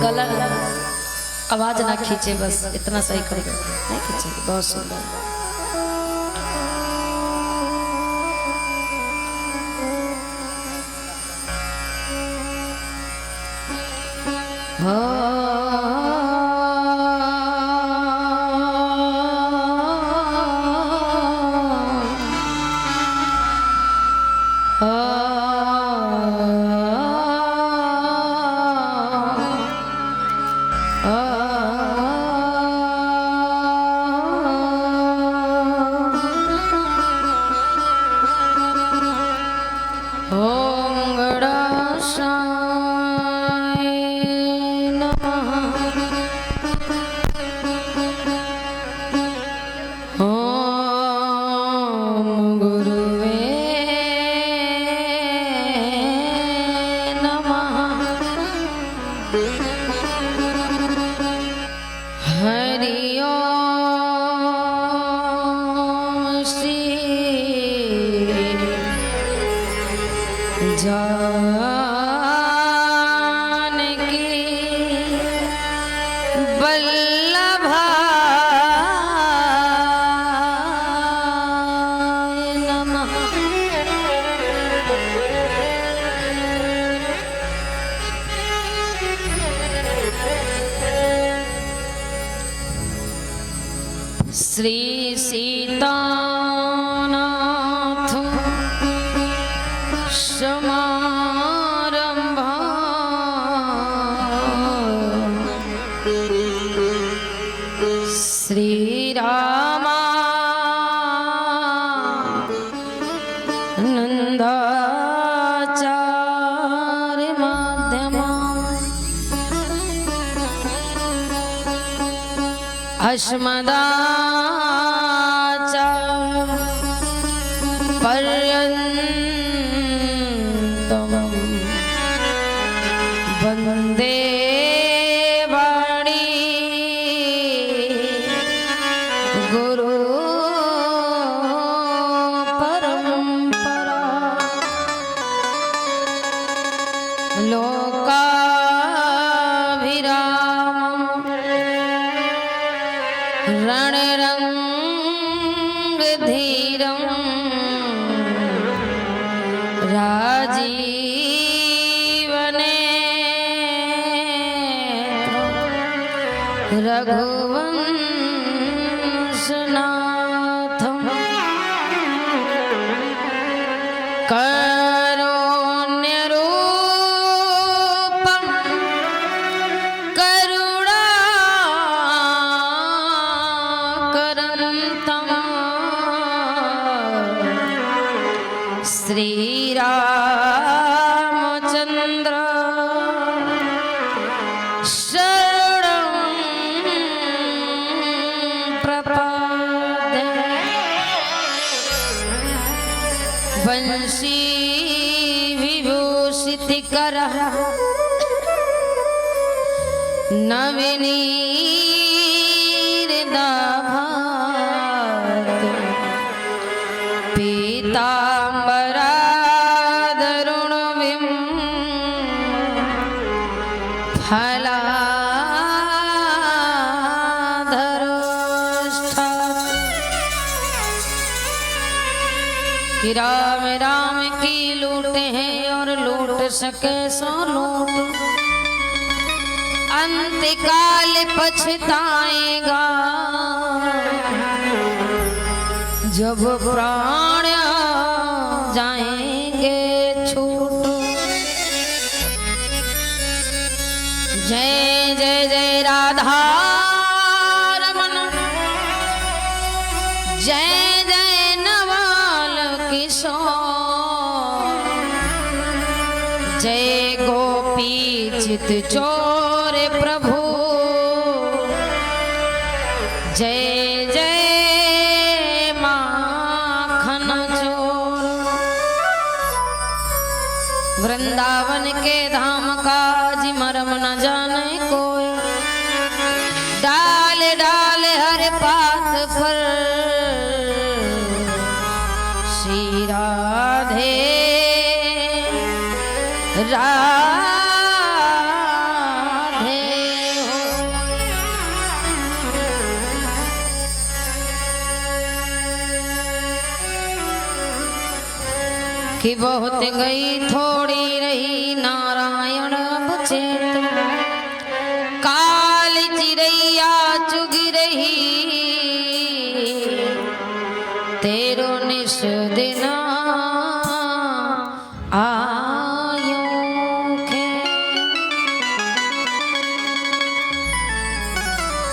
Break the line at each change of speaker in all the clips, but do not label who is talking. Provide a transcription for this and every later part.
गला आवाज ना खींचे, बस इतना सही कर दो, नहीं खींचे। बहुत सुंदर। श्री सीतानाथ समारंभा श्री रामानंदाचार्य मध्यमा अस्मदाचार्य पर्यन्तम वन्दे वाणी गुरु परंपरा लोकाभिरामम् रणरंगधीरं राजीवनेत्रं रघुवंशनाथं कारुण्यरूपं श्री रामचंद्र शरणं प्रपद्ये वंशी विभूषितकरः नवनीरदाभात् पीताम्बरादरुणविं फलाधरोष्ठात् कि राम राम की लूटे हैं और लूट सके सो लूट, अंतकाल पछताएगा जब प्राण जाएंगे छूट। जय जय जय राधा रमन, जय जय नवाल किशोर, जय गोपी चित चोर प्रभु, जय जय माखन चोर। वृंदावन के धाम का जी मरम न जाने कोई, डाल डाल हर पात पर श्री राधे राधे। कि बहुत गई थोड़ी रही नारायण अब चेत, काल चिड़ैया चुग रही तेरो निश दिना आयो खे।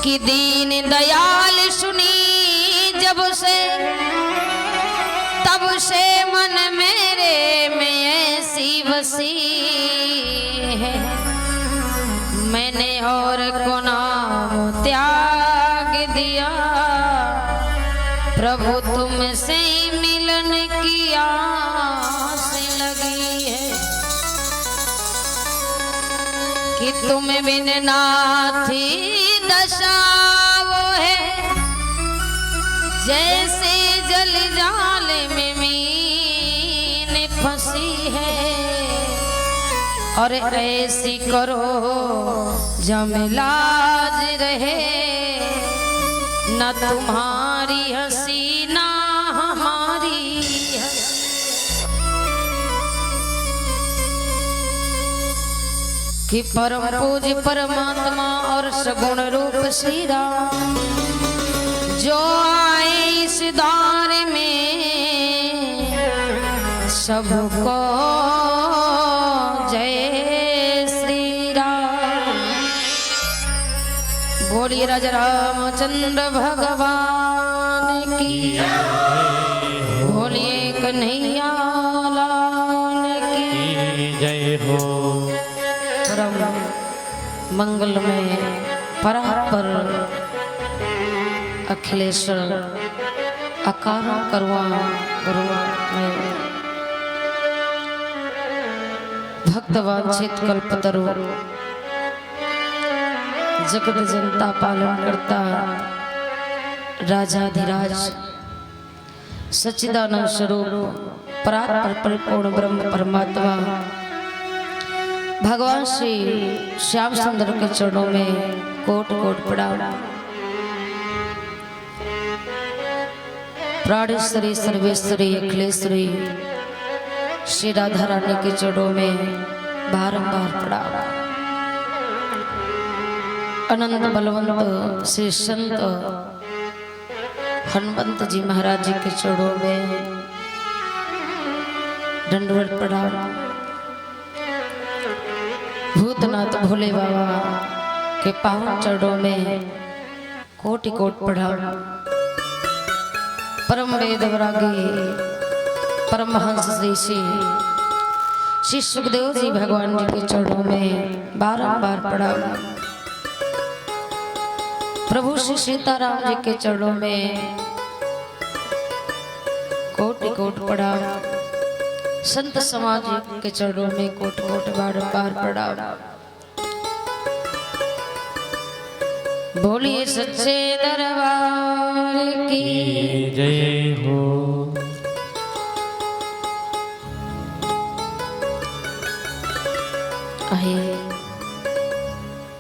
कि दीन दयाल सुनी जब से तब से मन मेरे में ऐसी बसी है, मैंने और को नाम त्याग दिया, प्रभु तुमसे मिलन की आस लगी है। कि तुम बिन नाथी दशा वो है, जैसे जल जाल में मीन फंसी है, और ऐसी करो जम लाज रहे, न तुम्हारी हंसी ना हमारी हंसी। कि परम पूज्य परमात्मा और सगुण रूप श्री राम जो आए इस दौर में, सबको जय श्री राम। बोलिए राजा रामचंद्र भगवान की, बोलिए कन्हैया लाल की
जय हो।
परम मंगल में परापर अखिलेश्वर अकार करवा गुरुआ में भक्तवांछित कल्पतरु जगत जनता पालन करता राजाधिराज सच्चिदानंद स्वरूप परात्पर परिपूर्ण ब्रह्म परमात्मा भगवान श्री श्याम सुंदर के चरणों में कोट कोट प्रणाम। प्राणेश्वरी सर्वेश्वरी अखिलेश्वरी श्री राधा रानी के चरणों में बारंबार प्रणाम। अनंत बलवंत श्री संत हनुमंत जी महाराज जी के चरणों में दंडवत प्रणाम। भूतनाथ भोले बाबा के पावन चरणों में कोटि कोट प्रणाम। परम वेद वैरागी परमहंस श्री सुखदेव जी भगवान जी के चरणों में बारंबार प्रणाम। प्रभु श्री सीताराम जी के चरणों में कोटि कोट प्रणाम। संत समाज के चरणों में कोट कोट बारंबार प्रणाम। बोलिए सच्चे दरबार की
जय हो।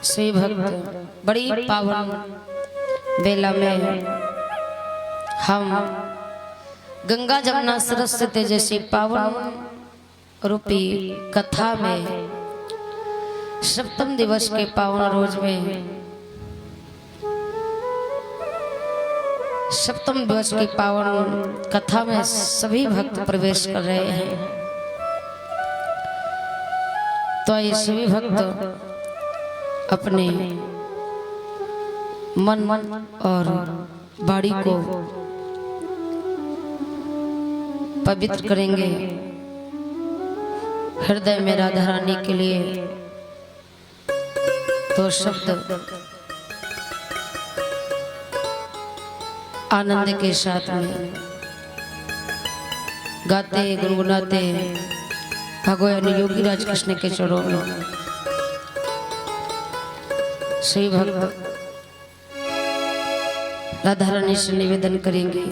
श्री भक्त बड़ी पावन बेला में हम गंगा जमुना सरस्वती जैसी पावन रूपी कथा में सप्तम दिवस के पावन रोज में सप्तम दिवस की पावन कथा में सभी भक्त प्रवेश कर रहे हैं। तो ये सभी भक्त अपने मन और बाड़ी को पवित्र करेंगे। हृदय में राधा रानी के लिए तो शब्द आनंद के साथ में गाते गुनगुनाते भगवान योगी राज कृष्ण के चरणों में श्री भक्त राधा रानी से निवेदन करेंगे।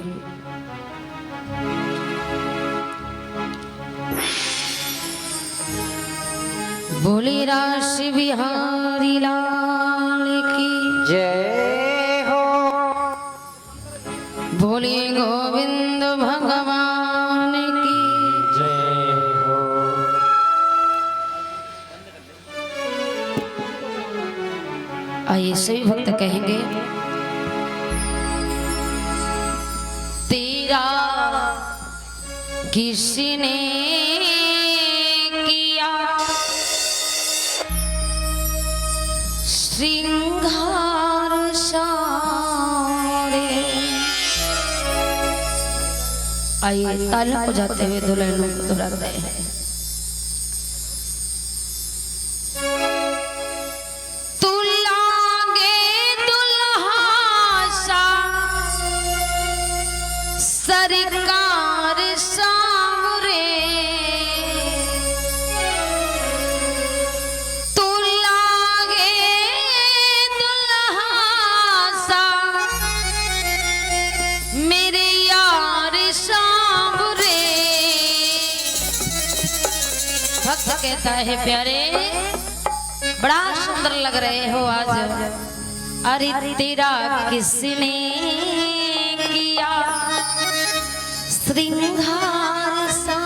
बोली राशि बिहारी लाल की
जय हो।
बोलिए गोविंद भगवान की
जय
आइए सभी भक्त कहेंगे, तेरा किसने किया श्रृंगार सारे। आइए तालियों को जाते हुए दुल्हनों को दोहराते हैं। सरकार सामरे तू लागे दुल्हा सा मेरे यार सामरे। भक्त कहता है प्यारे बड़ा सुंदर लग रहे हो आज। अरे तेरा किसने किया श्रृंगार सा।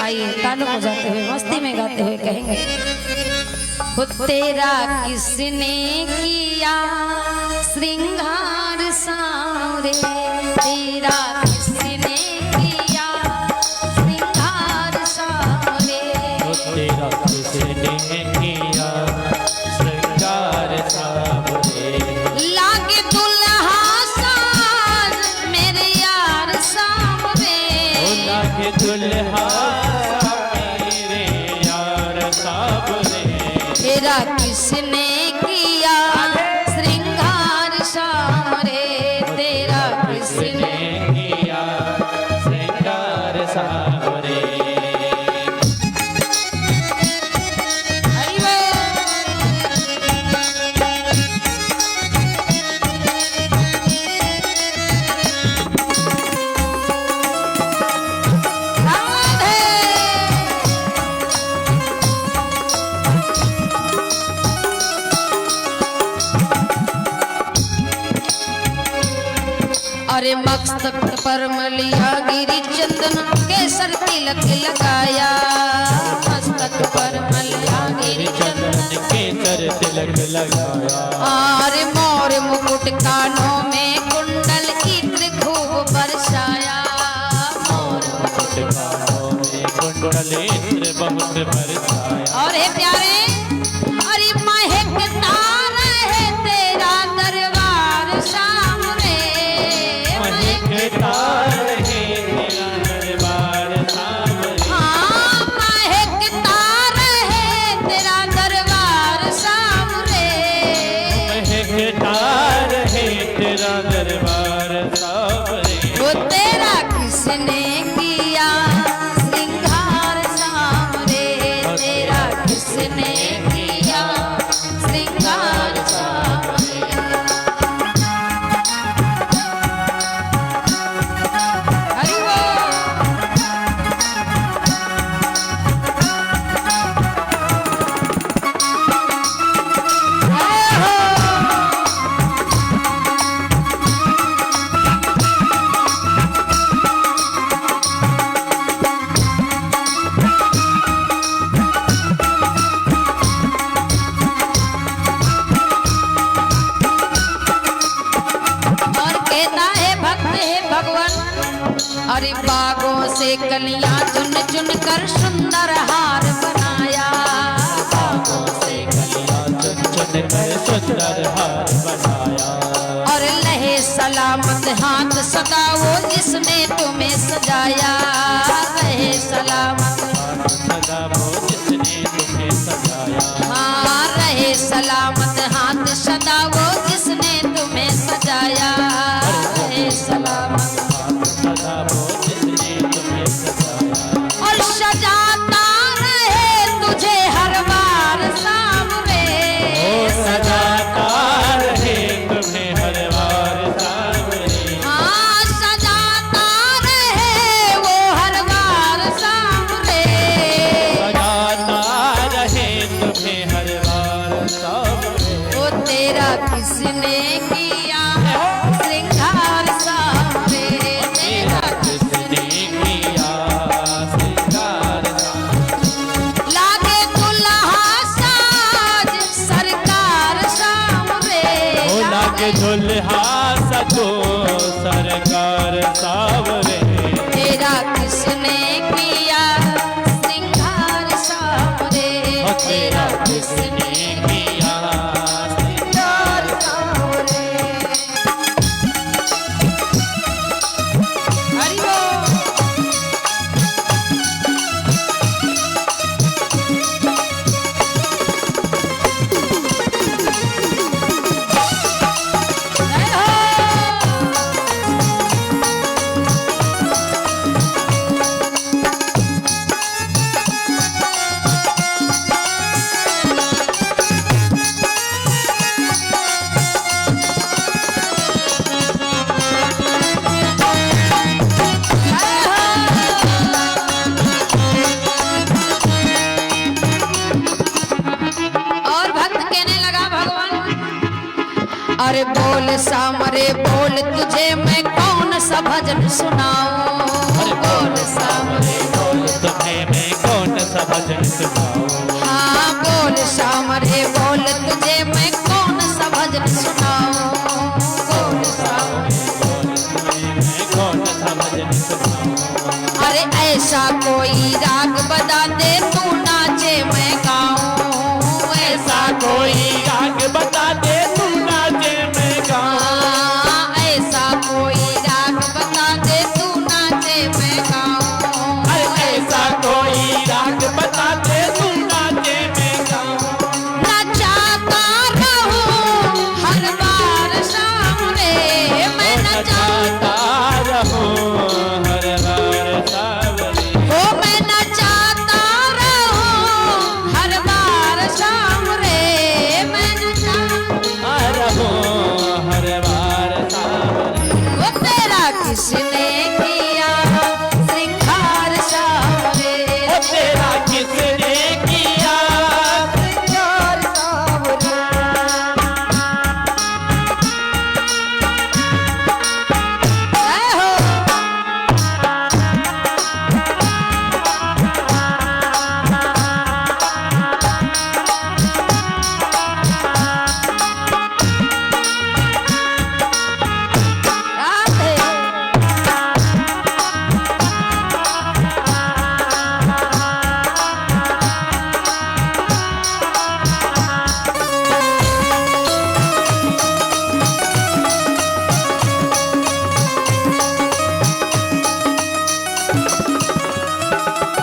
आइए तालों को जाते हुए मस्ती में गाते हुए कहेंगे, वो तेरा किसने किया श्रृंगार सारे। तेरा किसने किया श्रृंगार सारे।
वो तेरा किसने किया श्रृंगार सारे।
लागे दुल्हा साज मेरे यार सामने।
लागे दुल्हा मेरे यार सामने।
तेरा किसने किया श्रृंगार सामरे। तेरा किसने
किया श्रृंगार सामरे।
अरे मस्तक पर मलिया गिरी चंदन केसर तिलक लगाया। मस्तक पर मलिया गिरी चंदन
केसर तिलक लगाया।
अरे मोर मुकुट कानों में कुंडल इत्र खूब बरसाया। मोर
मुकुट कानों में कुंडल इत्र बहुत बरसाया।
और हे प्यारे अरे महकता रहे तेरा दरबार सामने।
महकता रहे तेरा दरबार सामने।
हाँ महकता रहे तेरा दरबार सामने।
महकता रहे तेरा दरबार सामने।
वो तेरा किसने किया श्रृंगार सामरे। तेरा किसने किया श्रृंगार सामरे। हरि बोल। और कहता है भक्त है भगवान अरे बागों से कलियां चुन चुन कर सुंदर हार बनाया।
बागों से कलियां चुन चुन कर सुंदर हार बनाया।
और लहे सलामत हाथ सदा वो जिसने तुम्हें सजाया। लहे सलामत
सदा वो जिसने तुम्हें सजाया।
हाँ रहे सलामत हाथ सदा वो जिसने तुम्हें सजाया। रहे सलामत
सदा वो जिसने तुम्हें सजाया।
और सजाता रहे तुझे हर बार सामने।
सजाता रहे तुम्हें हर बार सामने।
हाँ सजाता रहे वो हर बार सामने।
सजाता रहे तुम्हें हर बार सामने।
वो तेरा किसने किया श्रृंगार सामरे। तेरा
किसने किया श्रृंगार सामने।
लागे दुल्हा साज
लागे दुल्हा सजो सरकार सावरे।
तेरा किसने किया श्रृंगार सावरे,
तेरा किसने किया
श्रृंगार सावरे। हरि बोल। जय हो। और भक्त कहने लगा भगवान, अरे बोल सामरे बोल तुझे मैं कौन सा भजन सुनाऊं। बोल सामरे बोल
तुम्हें मैं कौन सा भजन सुनाऊं।
हाँ बोल सामरे बोल तुझे मैं कौन सा भजन सुनाऊं। बोल सामरे
मैं कौन सा भजन सुनाऊं।
अरे ऐसा कोई राग बता दे तू नाचे मैं गाऊं। ऐसा
कोई राग बता दे तू नाचे मैं गाऊं।
ऐसा कोई राग बता दे तू नाचे मैं गाऊं।
ऐसा कोई राग बता दे तू नाचे मैं गाऊं।
नचाता रहूं हर बार शाम रे, मैं
नचाता रहूं हर बार सावरे।
हो मैं नचाता रहूं हर बार शाम रे, मैं नचाता
रहूं हर बार सावरे।
वो तेरा किसने किया श्रृंगार सावरे।
ओ तेरा किसने किया
श्रृंगार सावरे। जय हो। राधे।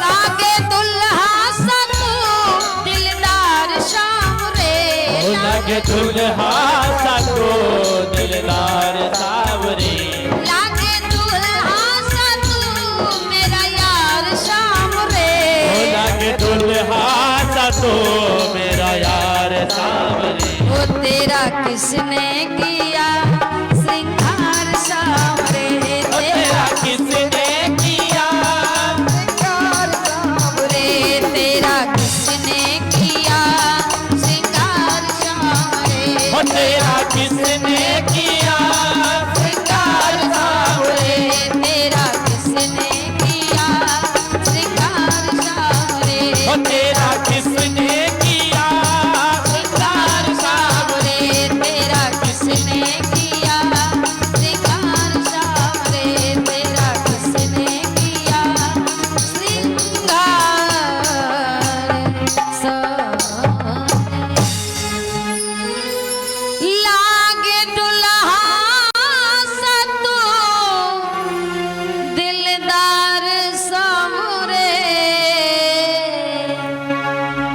लागे दुल्हा सनू दिलदार शाम रे।
ओ लगे दुल्हा सतो दिलदार सावरे।
लागे दुल्हा सनू मेरा यार शाम रे।
ओ लगे दुल्हा सतो मेरा यार सावरे।
वो तेरा किसने किया श्रृंगार सावरे।
तेरा किसने किया
श्रृंगार सावरे। तेरा किसने किया श्रृंगार सावरे।
ओ तेरा किसने किया
श्रृंगार सावरे। तेरा किसने किया श्रृंगार सावरे।
ओ तेरा किसने किया
श्रृंगार सावरे। तेरा किसने किया श्रृंगार सावरे। तेरा किसने किया श्रृंगार सावरे। लागे दुल्हा सतो दिलदार सावरे।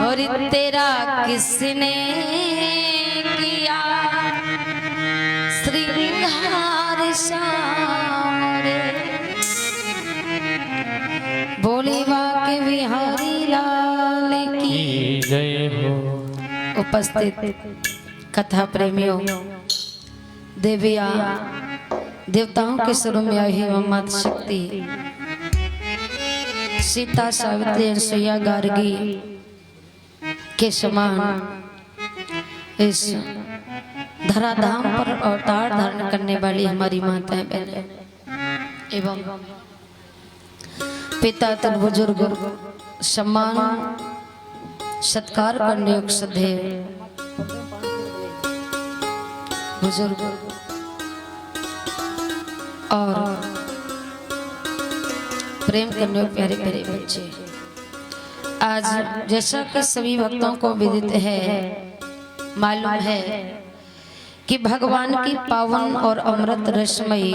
और तेरा किसने किया श्रृंगार सावरे। बोले बाके बिहारी लाल की
की जय हो।
उपस्थित कथा प्रेमियों, देविया देवताओं के स्वरूप में आई हुई माता शक्ति सीता सावित्री अनसुईया गार्गी के समान इस धराधाम पर अवतार धारण करने वाली हमारी माताएं बहनें एवं पिता तक बुजुर्ग सम्मान सत्कार करने योग्य सदैव बुजुर्ग और प्रेम करने वाले प्यारे प्यारे बच्चे, आज जैसा कि सभी भक्तों को विदित है, मालूम है कि भगवान की पावन और अमृत रसमयी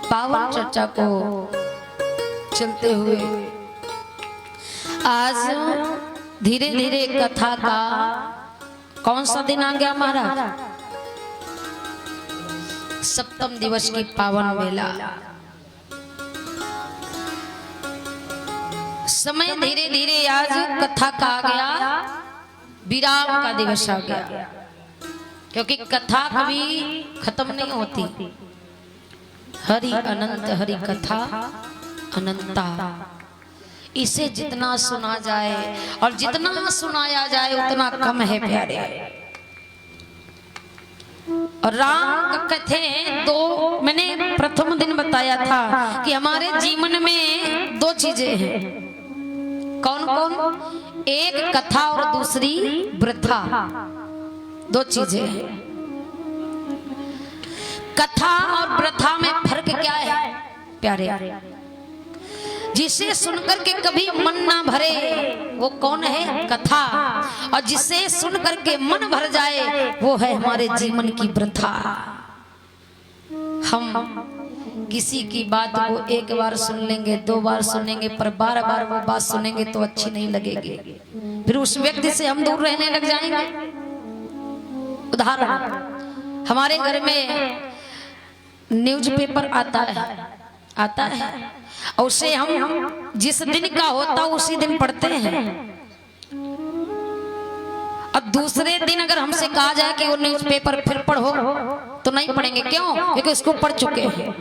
पावन चर्चा को चलते हुए आज धीरे धीरे कथा का कौन सा दिन आ गया हमारा? सप्तम दिवस की पावन बेला। समय धीरे धीरे आज कथा का आ गया, विराम का दिवस आ गया, क्योंकि कथा कभी खत्म नहीं होती। हरि अनंत हरि कथा अनंता। इसे जितना सुना जाए और जितना सुनाया जाए उतना कम है प्यारे। और राम कथे दो, मैंने प्रथम दिन बताया था कि हमारे जीवन में दो चीजें हैं। कौन कौन? एक कथा और दूसरी वृथा। दो चीजें हैं। कथा और प्रथा में फर्क क्या है प्यारे? जिसे सुनकर के कभी मन ना भरे वो कौन है? कथा। और जिसे सुनकर के मन भर जाए वो है हमारे जीवन की वृथा। हम किसी की बात को एक बार सुन लेंगे, दो बार सुनेंगे, पर बार बार वो बात सुनेंगे तो अच्छी नहीं लगेगी, फिर उस व्यक्ति से हम दूर रहने लग जाएंगे। उदाहरण, हमारे घर में न्यूज़पेपर आता है और उसे हम जिस दिन का होता उसी दिन पढ़ते हैं। अब दूसरे दिन अगर हमसे कहा जाए कि वो न्यूज़पेपर फिर पढ़ो तो नहीं पढ़ेंगे। क्यों? क्योंकि इसको पढ़ चुके हैं,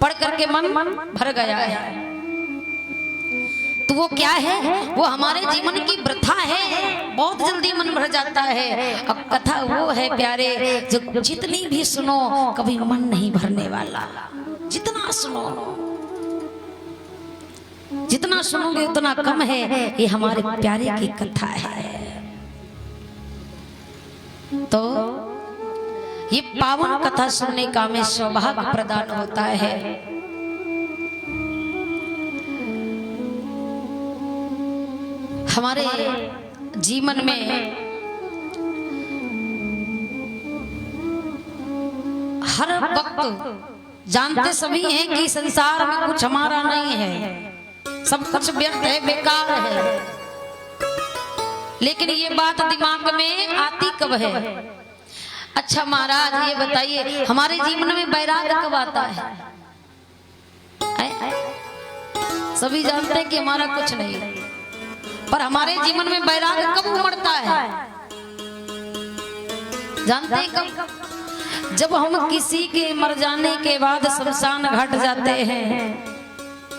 पढ़ करके मन भर गया है। तो वो क्या है? वो हमारे जीवन की वृथा है, बहुत जल्दी मन भर जाता है। अब कथा वो है प्यारे, जो जितनी भी सुनो कभी मन नहीं भरने वाला। जितना सुनो, जितना सुनोगे उतना कम है। ये हमारे प्यारे की कथा है। तो ये पावन कथा सुनने का हमें सौभाग्य प्रदान होता है। हमारे जीवन में हर वक्त जानते सभी हैं कि संसार में कुछ हमारा नहीं है, सब कुछ व्यर्थ है, बेकार है। लेकिन ये बात दिमाग में आती कब है? अच्छा महाराज ये बताइए, हमारे जीवन में वैराग्य कब आता है? सभी जानते हैं कि हमारा कुछ नहीं, पर हमारे जीवन में वैराग्य कब उमड़ता है? जानते हैं कब? जब हम किसी के मर जाने के बाद शमशान घाट जाते हैं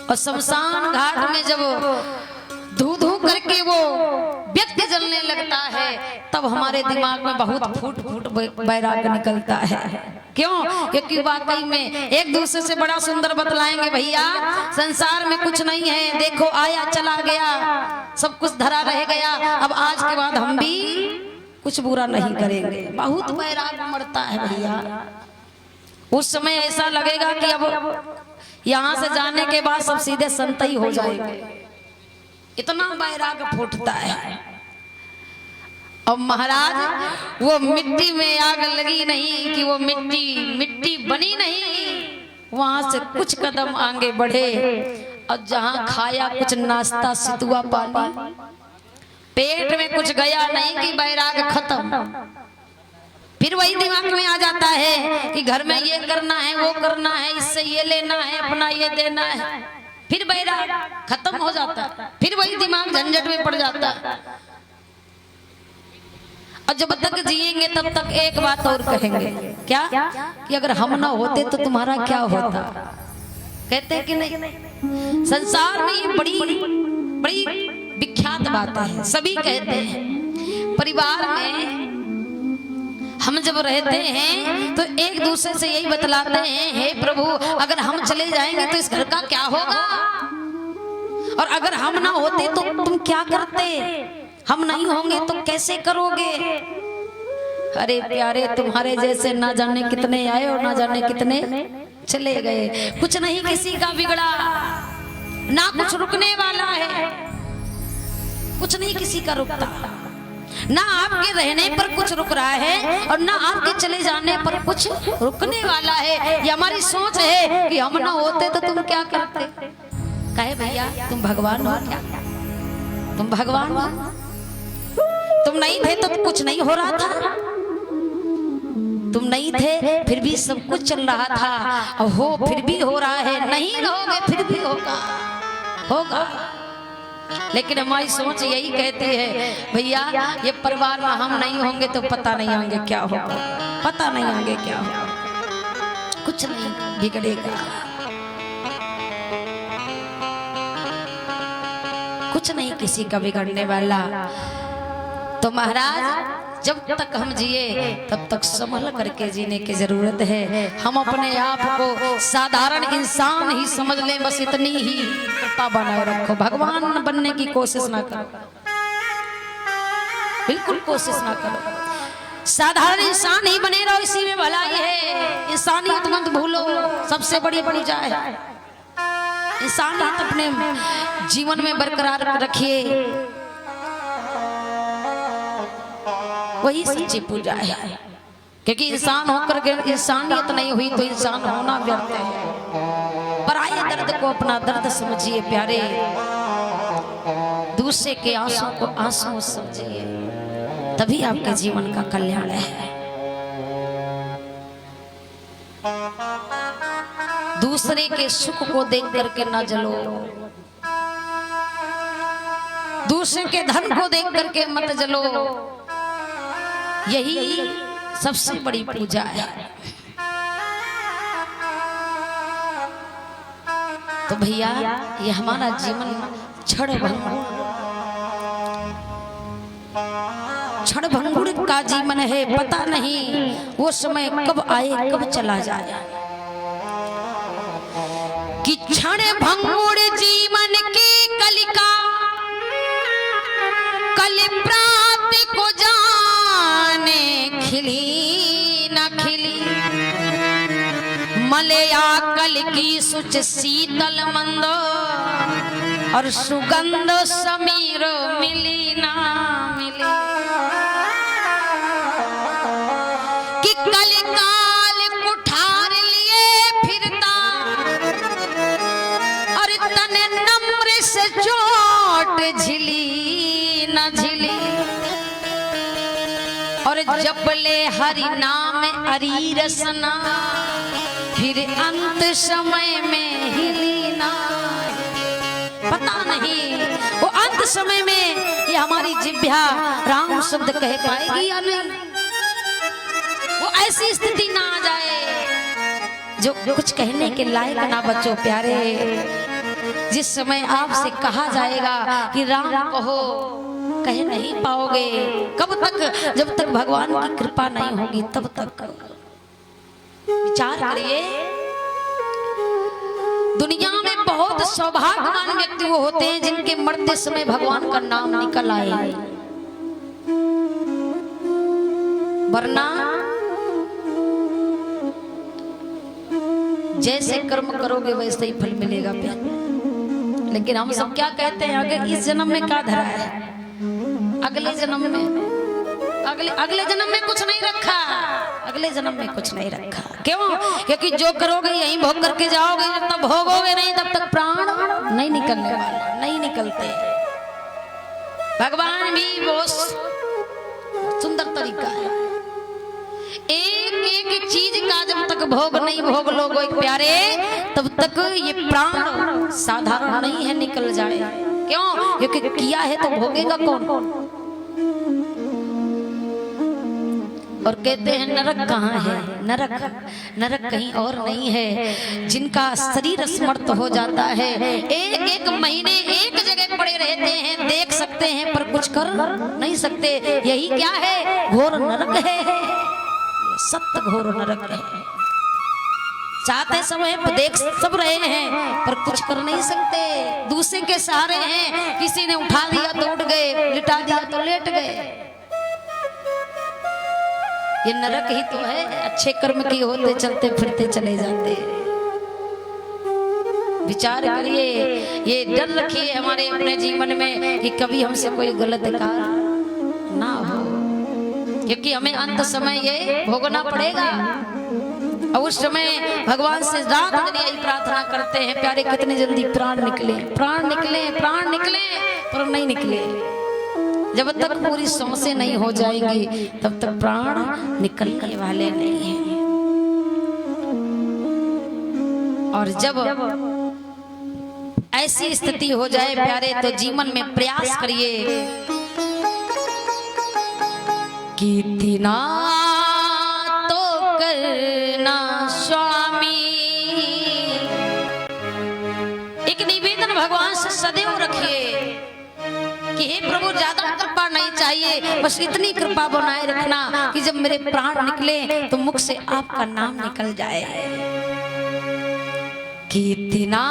और शमशान घाट में जब धू धू करके वो व्यक्ति जलने लगता है, तब हमारे दिमाग में बहुत फूट फूट वैराग्य निकलता है। क्यों? क्योंकि वाकई में एक दूसरे से बड़ा सुंदर बतलाएंगे, भैया संसार में कुछ नहीं है, देखो आया चला गया, सब कुछ धरा रह गया, अब आज के बाद हम भी कुछ बुरा नहीं करेंगे। बहुत वैराग्य मरता है भैया। उस समय ऐसा लगेगा कि अब यहाँ से जाने के बाद सब सीधे संत ही हो जाएंगे, इतना वैराग्य फूटता है। अब महाराज वो मिट्टी में आग लगी नहीं कि वो मिट्टी बनी नहीं, वहां से कुछ कदम आगे बढ़े और जहां खाया कुछ नाश्ता सितुआ पानी, पेट में कुछ गया नहीं कि वैराग्य खत्म। फिर वही दिमाग में आ जाता है कि घर में ये करना है, वो करना है, इससे ये लेना है, अपना ये देना है, फिर वैराग्य खत्म हो जाता है। फिर वही दिमाग झंझट में पड़ जाता है। और जब तक जिएंगे तब तक एक बात और कहेंगे, क्या? कि अगर हम ना होते तो तुम्हारा क्या होता? कहते कि नहीं? संसार में ये बड़ी बड़ी विख्यात बात है, सभी कहते हैं। परिवार में हम जब रहते हैं तो एक दूसरे से यही बतलाते हैं, हे प्रभु अगर हम चले जाएंगे तो इस घर का क्या होगा, और अगर हम ना होते तो तुम क्या करते, हम नहीं होंगे तो कैसे करोगे। अरे प्यारे, तुम्हारे जैसे ना जाने कितने आए और ना जाने कितने चले गए। कुछ नहीं किसी का बिगड़ा, ना कुछ रुकने वाला है, कुछ नहीं किसी का रुकता। ना आपके रहने पर कुछ रुक रहा है और ना आपके चले जाने पर कुछ रुकने वाला है। ये हमारी सोच है कि हम ना होते तो तुम क्या करते। कहे भैया तुम भगवान हो क्या? तुम भगवान हो? तुम नहीं थे तो कुछ नहीं हो रहा था। तुम नहीं थे फिर भी सब कुछ चल रहा था, और हो फिर भी हो रहा है। नहीं रहोगे फिर भी होगा, होगा। लेकिन हमारी सोच यही कहती है भैया ये परिवार में हम नहीं होंगे तो पता नहीं होंगे क्या होगा, पता नहीं होंगे क्या होगा, कुछ नहीं बिगड़ेगा, कुछ नहीं किसी का बिगड़ने वाला। तो महाराज जब तक हम जिए तब तक संभल करके जीने की जरूरत है। हम अपने आप को साधारण इंसान ही समझ लें, बस इतनी ही कृपा बनाए रखो। भगवान बनने की कोशिश ना करो, बिल्कुल कोशिश ना करो। साधारण इंसान ही बने रहो, इसी में भलाई है। इंसानियत मत भूलो, सबसे बड़ी पूजा है। इंसानियत अपने जीवन में बरकरार रखिए, वही सच्ची पूजा है। क्योंकि इंसान होकर के इंसानियत नहीं हुई तो इंसान होना व्यर्थ है। पराये दर्द को अपना दर्द समझिए प्यारे, दूसरे के आंसू को आंसू समझिए, तभी आपके जीवन का कल्याण है। दूसरे के सुख को देख करके ना जलो, दूसरे के धन को देख करके मत जलो, यही सबसे बड़ी पूजा है। तो भैया ये हमारा जीवन क्षण भंगुर का जीवन है। पता नहीं वो समय कब आए कब चला जाए। कि क्षण भंगुर जीवन की कलिका, कल प्राप्ति को जाने खिली न खिली। मलया कल की सुच शीतल मंद, और सुगंध समीर मिली ना मिली। कि कलिकाल कुठार लिए फिरता, और तन नम्र से चोट झिली न झिली। और जपले हरि नाम हरि रसना, फिर अंत समय में हिली ना। पता नहीं वो अंत समय में ये हमारी जिह्वा राम शब्द कह पाएगी या नहीं। वो ऐसी स्थिति ना आ जाए जो कुछ कहने के लायक ना बचो प्यारे। जिस समय आपसे कहा जाएगा कि राम कहो, कह नहीं पाओगे। कब तक? जब तक भगवान की कृपा नहीं होगी तब तक। विचार करिए, दुनिया में बहुत सौभाग्यवान व्यक्ति वो होते हैं जिनके मरते समय भगवान का नाम निकल आए, वरना जैसे कर्म करोगे वैसे ही फल मिलेगा। लेकिन हम सब क्या कहते हैं, अगर इस जन्म में क्या धरा है, अगले जन्म में, अगले जन्म में कुछ नहीं रखा, अगले जन्म में कुछ नहीं रखा। क्यों? क्योंकि जो करोगे यहीं भोग करके जाओगे। जब तक भोगोगे नहीं तब तक प्राण नहीं निकलने वाला, नहीं निकलते। भगवान भी बहुत सुंदर तरीका है। एक एक चीज का जब तक भोग नहीं भोग लोगे प्यारे, तब तक ये प्राण साधारण नहीं है, निकल जाए। क्यों? क्योंकि किया है तो भोगेगा कौन? और कहते हैं नरक कहाँ है? नरक कहीं और नहीं है। जिनका शरीर समर्थ हो जाता है, एक एक महीने एक जगह पड़े रहते हैं, देख सकते हैं पर कुछ कर नहीं सकते। यही क्या है? घोर नरक है, सत्य घोर नरक है। चाहते समय देख सब रहे हैं पर कुछ कर नहीं सकते। दूसरे के सहारे हैं, किसी ने उठा दिया तो उठ गए, लिटा दिया तो लेट गए। ये नरक ही तो है। अच्छे कर्म किए होते चलते फिरते चले जाते। विचार करिए, ये डर रखिए हमारे अपने जीवन में कि कभी हमसे कोई गलत कार्य ना हो, क्योंकि हमें अंत समय ये भोगना पड़ेगा। और उस समय भगवान से रात दिन यही प्रार्थना करते हैं, प्यारे कितनी जल्दी प्राण निकले, प्राण निकले, प्राण निकले, पर नहीं निकले। जब तक पूरी सांसें नहीं हो जाएंगी तब तक प्राण निकलने वाले नहीं हैं। और जब ऐसी स्थिति हो जाए प्यारे, तो जीवन में प्रयास करिए कि इतना तो करना स्वामी। एक निवेदन भगवान से सदैव रखिए कि हे प्रभु, ज्यादा कृपा नहीं चाहिए, बस इतनी कृपा बनाए रखना कि जब मेरे प्राण निकले तो मुख से आपका नाम निकल जाए। कि इतना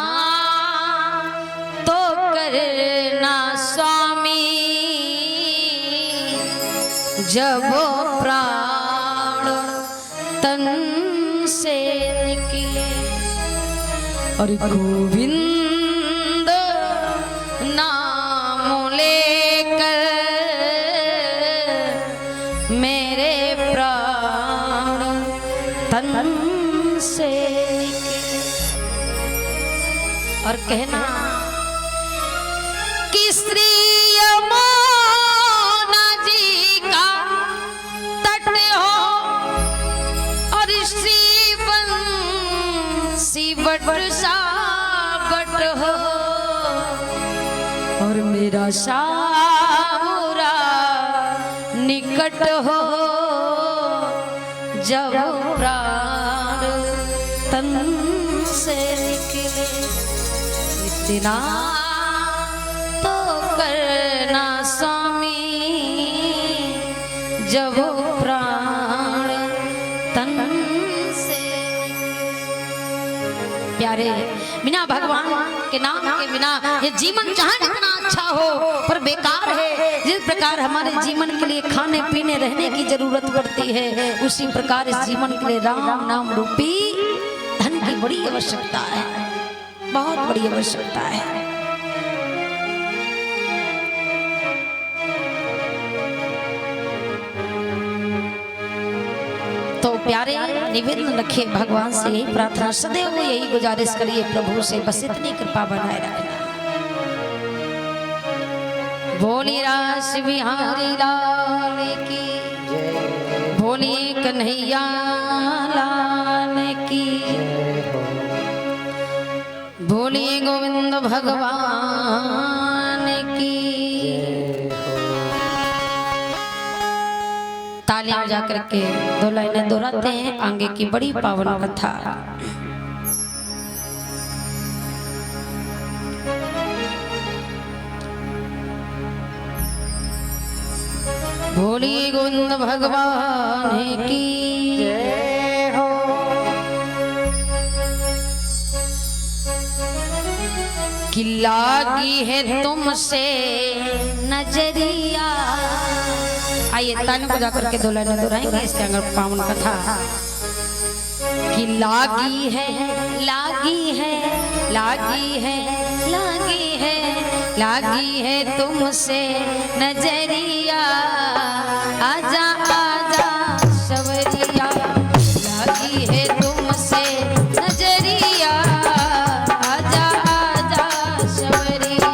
तो करना स्वामी, जब प्राण तन से निकले। और गोविंद नाम लेकर मेरे प्राण तन से निकले। और कहना कि श्री यमुना जी का तट हो और श्री बंसी बट साबट हो, और मेरा सामुरा निकट हो, जब प्राण तन से निकले। इतना तो करना स्वामी, जब प्राण तन से। प्यारे, बिना भगवान के नाम के बिना ये जीवन चाहे कितना अच्छा हो पर बेकार है। जिस प्रकार हमारे जीवन के लिए खाने पीने रहने की जरूरत पड़ती है, उसी प्रकार इस जीवन के लिए राम नाम रूपी धन की बड़ी आवश्यकता है, बहुत बड़ी आवश्यकता है। तो प्यारे, निवेदन रखिए भगवान से, यही प्रार्थना सदैव यही गुजारिश करिए प्रभु से, बस इतनी कृपा बनाए रखना। बोली रास बिहारी लाल की, बोली कन्हैया लाल की, बोली गोविंद भगवान की। तालियां बजा करके 2 लाइनें दोहराते हैं आगे की बड़ी पावन कथा। बोली गोविंद भगवान की जय हो। कि लागी है तुमसे नजरिया। आइए ताने को जाकर के 2 लाइनें दोहराएंगे इसके अंदर पावन कथा। कि लागी है, लागी है, लागी है, लागी है, लागी है तुमसे नजरिया। आजा आजा सवरिया, लागी है तुमसे नजरिया। आजा आजा सवरिया,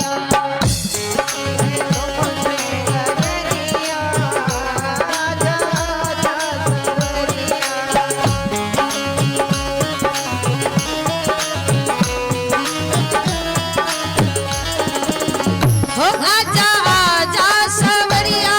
हो आजा आजा सवरिया,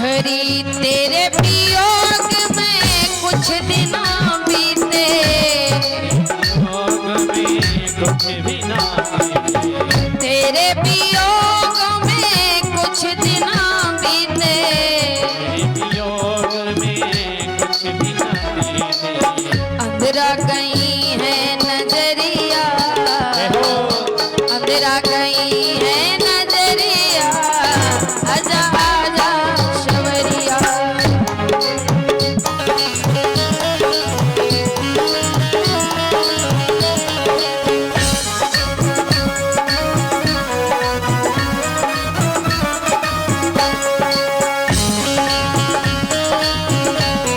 हरी तेरे वियोग में कुछ दिन बीते,
कुछ भी ना
तेरे वियोग में कुछ दिन बीते,
वियोग में कुछ भी ना
अंधेरा गई है नजरिया, अंधेरा गई है नजरिया, आजा आजा शवरिया।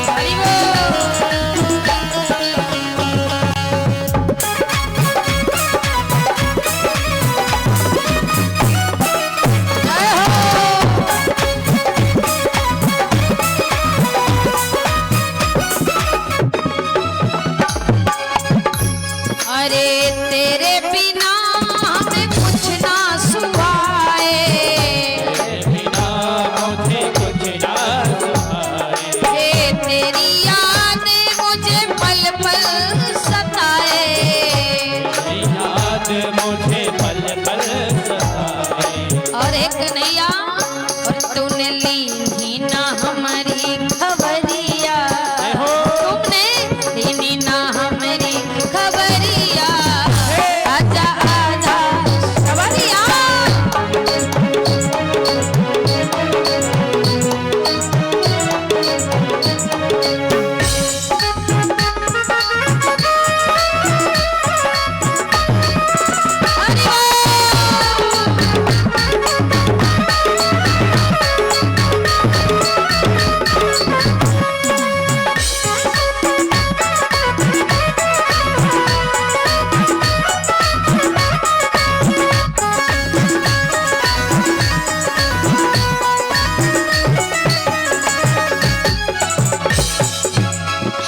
हरि अरे तेरे बिना हमें कुछ ना सुहाए,
बिना मुझे कुछ ना सुहाए,
हे तेरी याद मुझे पल पल सताए,
याद मुझे पल पल सताए।
और एक नैया और तूने ली ही ना हमारी खबरिया, तुमने ली ना हमारी खबरिया, आजा आजा खबरिया।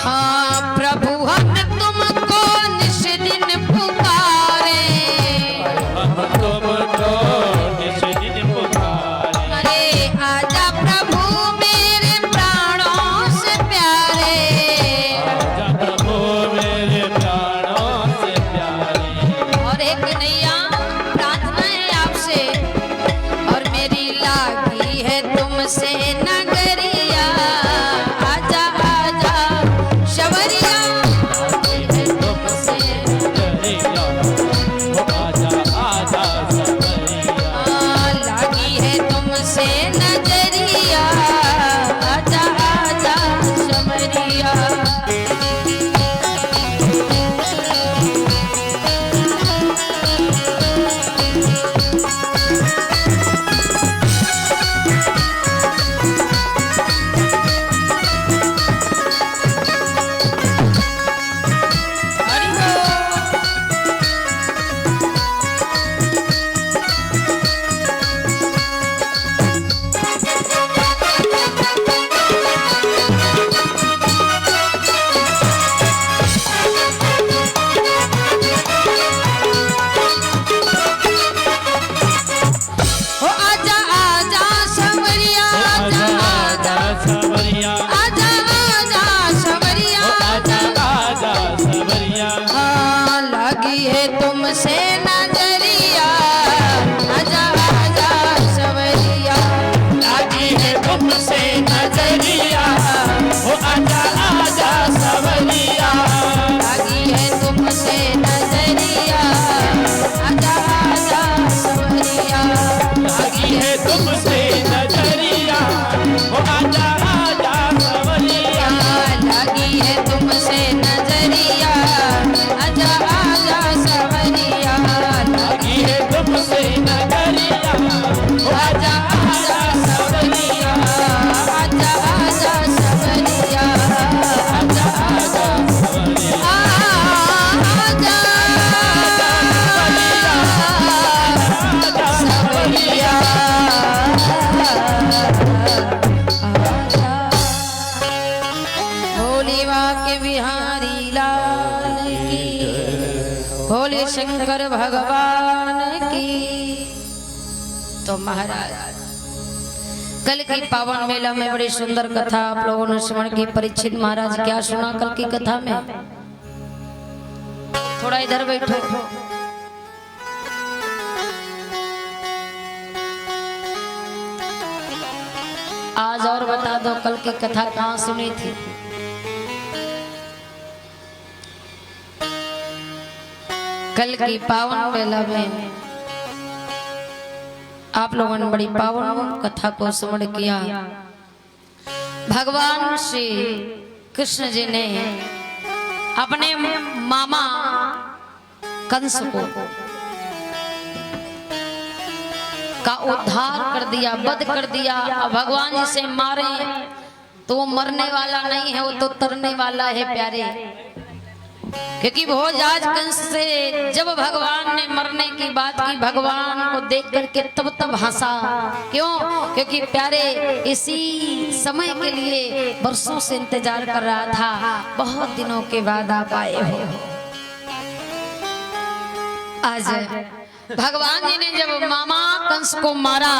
हाँ प्रभु हम तुमको निश दिन पुकारे,
हम तुमको निश दिन पुकारे,
अरे आजा प्रभु मेरे प्राणों से प्यारे,
आजा प्रभु मेरे प्राणों से प्यारे।
और एक नैया प्रार्थना है आपसे, और मेरी लागी है तुमसे नगरिया, आजा आजा शवरिया, है तुमसे
आजा आजा सवरिया,
लागी है तुमसे नजरिया, आजा आजा शवरिया। हरि बोल। ओ आजा आजा सवरिया, आजा आजा
सवरिया,
आजा आजा सवरिया,
आजा आजा सवरिया,
हाँ लगी है तुमसे नजरिया, आजा आजा सवरिया,
लागी है तुमसे नजरिया, ओ आजा आजा सवरिया,
लगी है तुमसे नजरिया, आजा आजा सवरिया,
लागी है तुमसे नजरिया, ओ आजा आजा सवरिया,
लगी है तुमसे नजरिया, आजा आजा सवरिया,
लागी है तुमसे नजरिया, ओ आजा आजा सवरिया,
आजा आजा सवरिया, आजा आजा
सवरिया,
आजा सवरिया, भोले वाके बिहारी लाल की, भोले शंकर भगवान की। तो महाराज कल की पावन मेला में बड़ी सुंदर कथा आप लोगों ने श्रवण की। परीक्षित महाराज क्या सुना कल की कथा में? थोड़ा इधर बैठो। आज और बता दो कल की कथा कहाँ सुनी थी? कल की पावन मेला में आप लोगों ने बड़ी पावन कथा को श्रवण किया। भगवान श्री कृष्ण जी ने अपने मामा कंस को का उद्धार कर दिया, वध कर दिया। अब भगवान जी से मारे तो वो मरने वाला नहीं है, वो तो तरने वाला है प्यारे। क्योंकि भोजाज कंस से जब भगवान ने मरने की बात की, भगवान को देख करके तब हंसा। क्यों? क्योंकि प्यारे इसी समय के लिए वर्षों से इंतजार कर रहा था, बहुत दिनों के बाद आप आए हो। आज भगवान जी ने जब मामा कंस को मारा,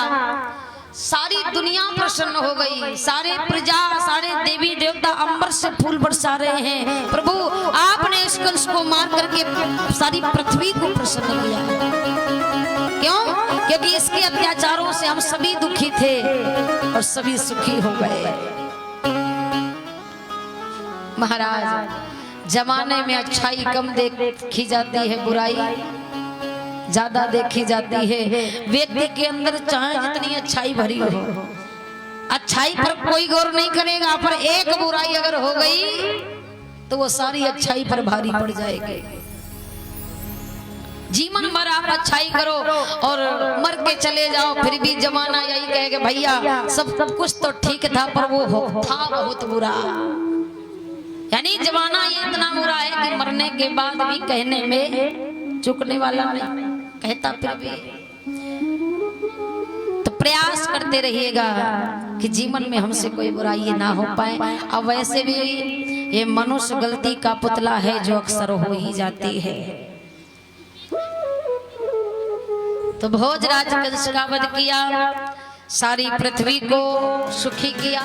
सारी दुनिया प्रसन्न हो गई। सारे प्रजा, सारे देवी देवता अंबर से फूल बरसा रहे हैं। प्रभु आपने इस कंस को मार करके सारी पृथ्वी को प्रसन्न किया। क्यों? क्योंकि इसके अत्याचारों से हम सभी दुखी थे और सभी सुखी हो गए। महाराज, जमाने में अच्छाई कम देखी जाती है, बुराई ज्यादा देखी जाती है। व्यक्ति के अंदर चाहे जितनी अच्छाई भरी हो, अच्छाई पर कोई गौर नहीं करेगा, पर एक बुराई अगर हो गई तो वो सारी अच्छाई पर भारी पड़ जाएगी। जीवन भर आप अच्छाई करो और मर के चले जाओ, फिर भी जमाना यही कहेगा भैया सब कुछ तो ठीक था, पर वो था बहुत बुरा। यानी जमाना ये इतना बुरा है कि मरने के बाद भी कहने में चुकने वाला नहीं, कहता फिर भी। तो प्रयास करते रहिएगा कि जीवन में हमसे कोई बुराई ना हो पाए। अब वैसे भी ये मनुष्य गलती का पुतला है जो अक्सर हो ही जाती है। तो भोजराज कंस का वध किया, सारी पृथ्वी को सुखी किया।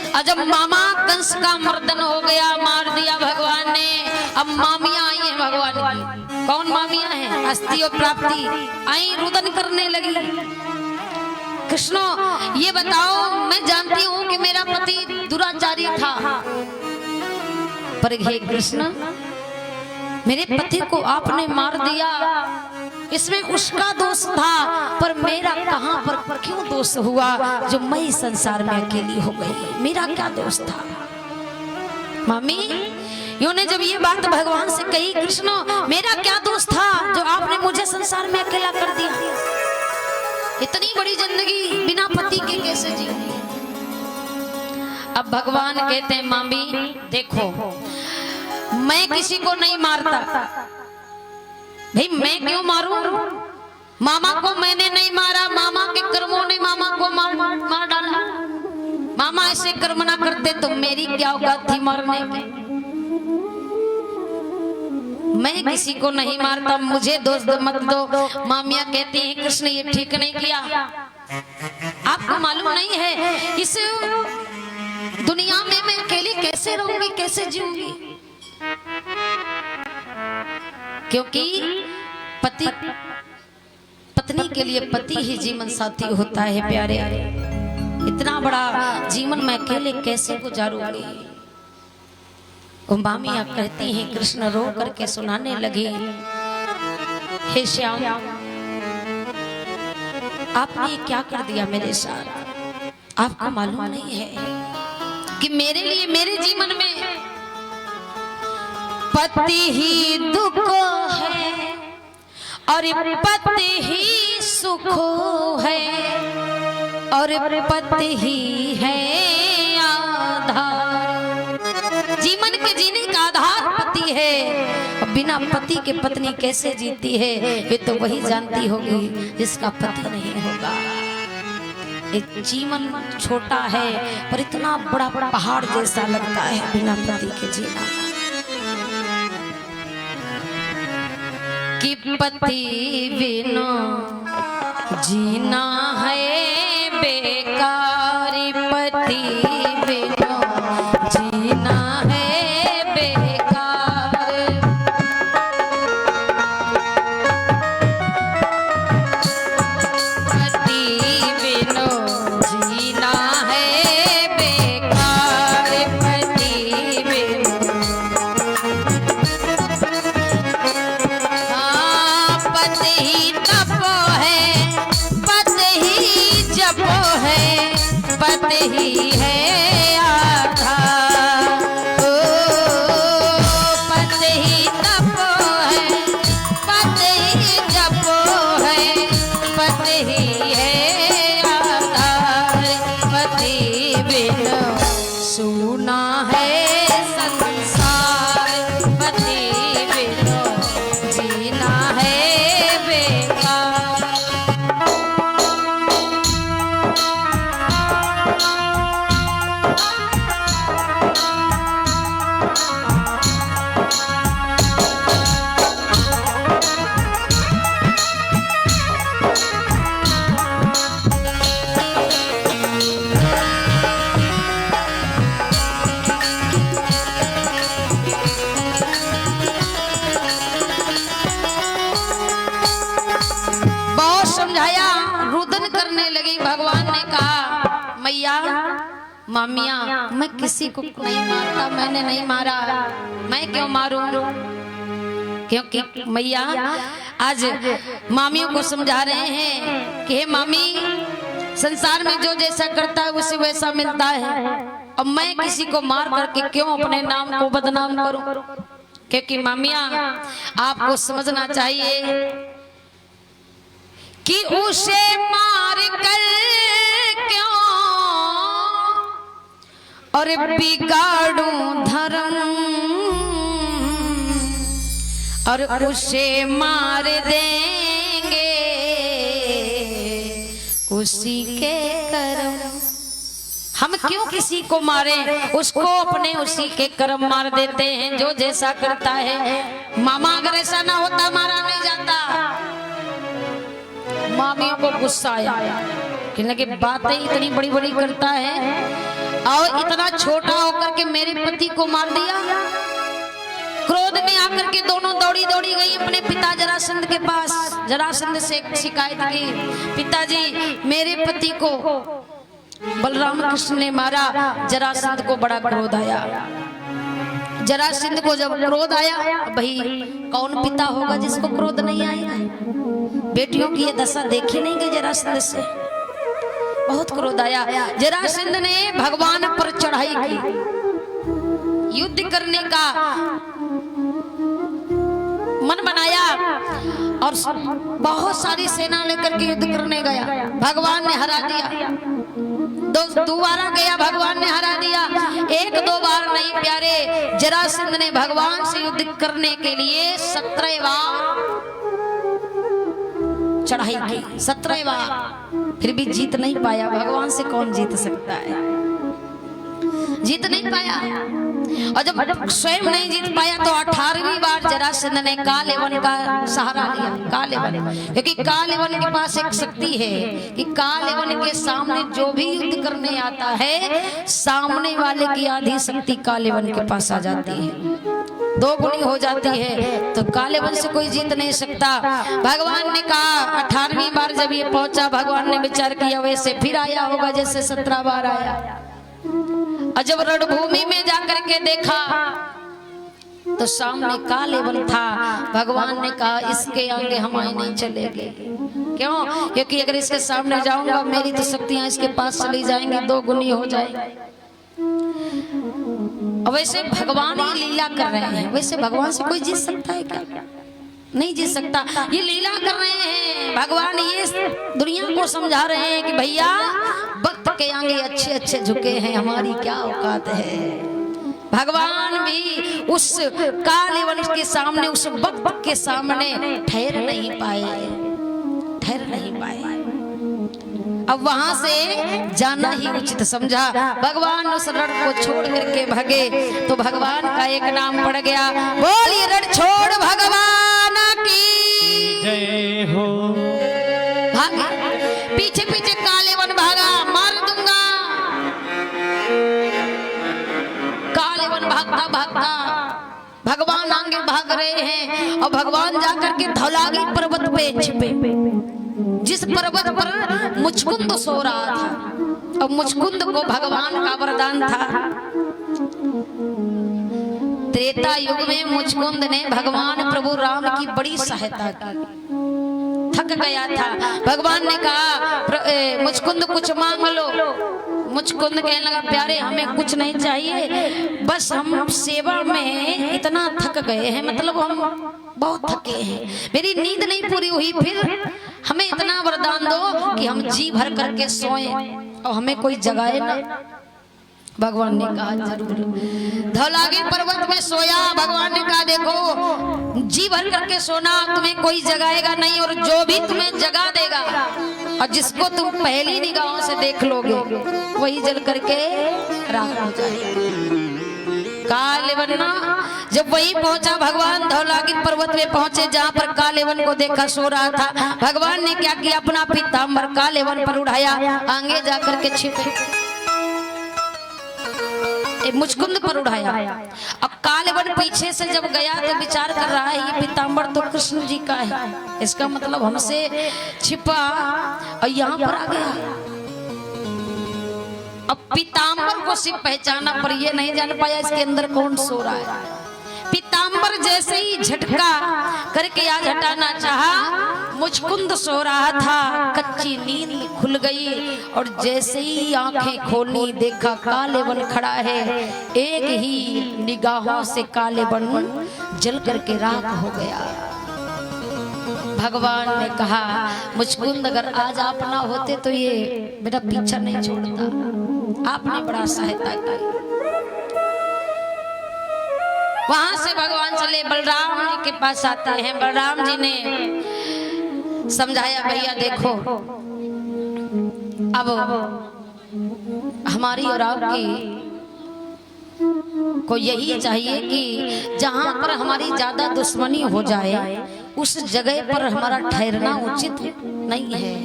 और जब मामा कंस का मर्दन हो गया, मार दिया भगवान ने, अब मामियां आई हैं भगवान की। कौन मामियां हैं? अस्थि और प्राप्ति आई रुदन करने लगी। कृष्ण ये बताओ, मैं जानती हूँ कि मेरा पति दुराचारी था, पर हे कृष्ण मेरे पति को आपने मार दिया, इसमें उसका दोष था, पर मेरा कहां पर क्यों दोष हुआ जो मैं इस संसार में अकेली हो गई? मेरा क्या दोष था? मामी यूं ने जब ये बात भगवान से कही, कृष्ण मेरा क्या दोष था जो आपने मुझे संसार में अकेला कर दिया? इतनी बड़ी जिंदगी बिना पति के कैसे जी? अब भगवान कहते हैं मामी देखो, मैं किसी को नहीं मारता। भाई मैं क्यों मारूं? मामा को मैंने नहीं मारा, मामा के कर्मों ने मामा को मार डाला। मामा ऐसे कर्म ना करते तो मेरी क्या औकात थी मारने की? मैं किसी को नहीं मारता, मुझे दोष मत दो। मामिया कहती हैं कृष्ण ये ठीक नहीं किया। आपको मालूम नहीं है इस दुनिया में मैं अकेली कैसे रहूंगी, कैसे जीऊंगी? क्योंकि पत्नी के लिए पति ही जीवन साथी होता है प्यारे। इतना बड़ा जीवन मैं अकेले कैसे गुजारूंगी? मामियां कहती हैं, कृष्ण रो करके सुनाने लगी, हे श्याम आपने क्या कर दिया मेरे साथ? आपको मालूम नहीं है कि मेरे लिए मेरे जीवन में पति ही दुख है और पति ही सुख है और पति ही है आधार। जीवन के जीने का आधार पति है। बिना पति के पत्नी कैसे जीती है ये तो वही जानती होगी जिसका पति नहीं होगा। एक जीवन छोटा है पर इतना बड़ा पहाड़ जैसा लगता है बिना पति के जीना। कि पति बिना जीना है बेकार, पति बिना जीना है बेकार। पति बिना जीना है बेकार, पति बिना। हाँ, पति ही तप है, पति ही जप है, पति ही है आधार। ओ पति ही तप है, पति ही जप है, पति ही है आधार। पति बिना सुना है संसार, पति बिना जीना है बेकार। बहुत समझाया, रुदन करने लगी। भगवान ने कहा, मैया मामिया, मैं किसी को नहीं मारता, मैंने नहीं मारा, मैं क्यों मारूं? क्योंकि मैया आज मामियों को समझा रहे हैं कि हे मामी, संसार में जो जैसा करता है उसे वैसा मिलता है। अब मैं किसी को मार करके क्यों अपने नाम को बदनाम करूं? क्योंकि मामिया आपको समझना चाहिए कि उसे मार कर क्यों और बिगाड़ूं धर्म, और उसे मार देंगे उसी के कर्म। हम क्यों किसी को मारें, उसको अपने उसी के कर्म मार देते हैं जो जैसा करता है। मामा अगर ऐसा ना होता मारा नहीं जाता। मामियों को गुस्सा आया, कहने की बातें इतनी बड़ी बड़ी करता है और इतना छोटा होकर के मेरे पति को मार दिया। क्रोध में आकर के दोनों दौड़ी दौड़ी गई अपने पिता जरासंध के पास। जरासंध से शिकायत की, पिताजी मेरे पति को बलराम कृष्ण ने मारा। जरासंध को बड़ा क्रोध आया। जरासंध को जब क्रोध आया, भाई कौन पिता होगा जिसको क्रोध नहीं आएगा? बेटियों की ये दशा देखी नहीं गई जरासंध से। बहुत क्रोध आया। जरासंध ने भगवान पर चढ़ाई की, युद्ध करने का मन बनाया और बहुत सारी सेना लेकर के युद्ध करने गया। भगवान ने हरा दिया। दोबारा गया, भगवान ने हरा दिया। एक दो बार नहीं प्यारे, जरासंध ने भगवान से युद्ध करने के लिए 17 बार चढ़ाई की। 17 बार फिर भी जीत नहीं पाया। भगवान से कौन जीत सकता है? जीत नहीं पाया। और जब स्वयं नहीं जीत पाया तो 18वीं बार जरासंध ने कालेवन का सहारा लिया। कालेवन, क्योंकि कालेवन के पास एक शक्ति है कि कालेवन के सामने जो भी युद्ध करने आता है, सामने वाले की आधी शक्ति कालेवन के पास आ जाती है, 2 गुनी हो जाती है। तो कालेवन से कोई जीत नहीं सकता। भगवान ने कहा, 18वीं बार जब ये पहुंचा, भगवान ने विचार किया वैसे फिर आया होगा जैसे 17 बार आया। और जब रणभूमि में जाकर के देखा तो सामने कालेवन था। भगवान ने कहा, इसके आगे हमारे नहीं चलेंगे। क्यों? क्योंकि अगर इसके सामने जाऊंगा मेरी तो शक्तियां इसके पास चली जाएंगी, 2 गुनी हो जाएंगी। वैसे भगवान ही लीला कर रहे हैं। वैसे भगवान से कोई जीत सकता है क्या? नहीं जीत सकता। ये लीला कर रहे हैं। भगवान ये दुनिया को समझा रहे हैं कि भैया भक्त के आगे अच्छे अच्छे झुके हैं, हमारी क्या औकात है। भगवान भी उस कालेवन के सामने, उस भक्त के सामने ठहर नहीं पाए, ठहर नहीं पाए। अब वहां से जाना ही उचित समझा। भगवान उस रण को छोड़ करके भागे तो भगवान का एक नाम पड़ गया। बोलिए रण छोड़ भगवान की
जय हो।
भागे, पीछे पीछे कालेवन भागा। भगवान आगे भाग रहे हैं और भगवान जाकर के धौलागी पर्वत पे छिपे, जिस पर्वत पर मुचकुंद सो रहा था। और मुचकुंद को भगवान का वरदान था। त्रेता युग में मुचकुंद ने भगवान प्रभु राम की बड़ी सहायता की। थक गया था, भगवान ने कहा मुचकुंद कुछ मांग लो। मुचकुंद कहने लगा प्यारे हमें कुछ नहीं चाहिए, बस हम सेवा में इतना थक गए हैं, मतलब हम बहुत थके हैं, मेरी नींद नहीं पूरी हुई, फिर हमें इतना वरदान दो कि हम जी भर करके सोएं और हमें कोई जगाए ना। भगवान ने कहा जरूर। धौलागी पर्वत में सोया। भगवान ने कहा देखो जी भर करके सोना, तुम्हें कोई जगाएगा नहीं, और जो भी तुम्हें जगा देगा और जिसको तुम पहली निगाहों से देख लोगे वही जल करके राख हो जाएगा। कालेवन जब वही पहुंचा, भगवान धौलागी पर्वत में पहुंचे जहां पर कालेवन को देखा सो रहा था। भगवान ने क्या किया, अपना पीताम्बर कालेवन पर उठाया, आगे जाकर के छिपे मुचकुंद पर उठाया। अब कालेवन पीछे से जब गया तो विचार कर रहा है ये पीताम्बर तो कृष्ण जी का है, इसका मतलब हमसे छिपा और यहाँ पर आ गया। अब पीताम्बर को सिर्फ पहचाना पर ये नहीं जान पाया इसके अंदर कौन सो रहा है। पीताम्बर जैसे ही झटका करके आज हटाना चाहा, मुचकुंद सो रहा था, कच्ची नींद खुल गई और जैसे ही आंखें खोली देखा कालेवन खड़ा है। एक ही निगाहों से कालेवन जल करके राख हो गया। भगवान ने कहा मुचकुंद अगर आज आप ना होते तो ये मेरा पीछा नहीं छोड़ता, आपने बड़ा सहायता की। वहां से भगवान चले बलराम जी के पास आते हैं। बलराम जी ने समझाया भैया देखो अब हमारी और आपकी को यही चाहिए कि जहां पर हमारी ज्यादा दुश्मनी हो जाए उस जगह पर हमारा ठहरना उचित नहीं है।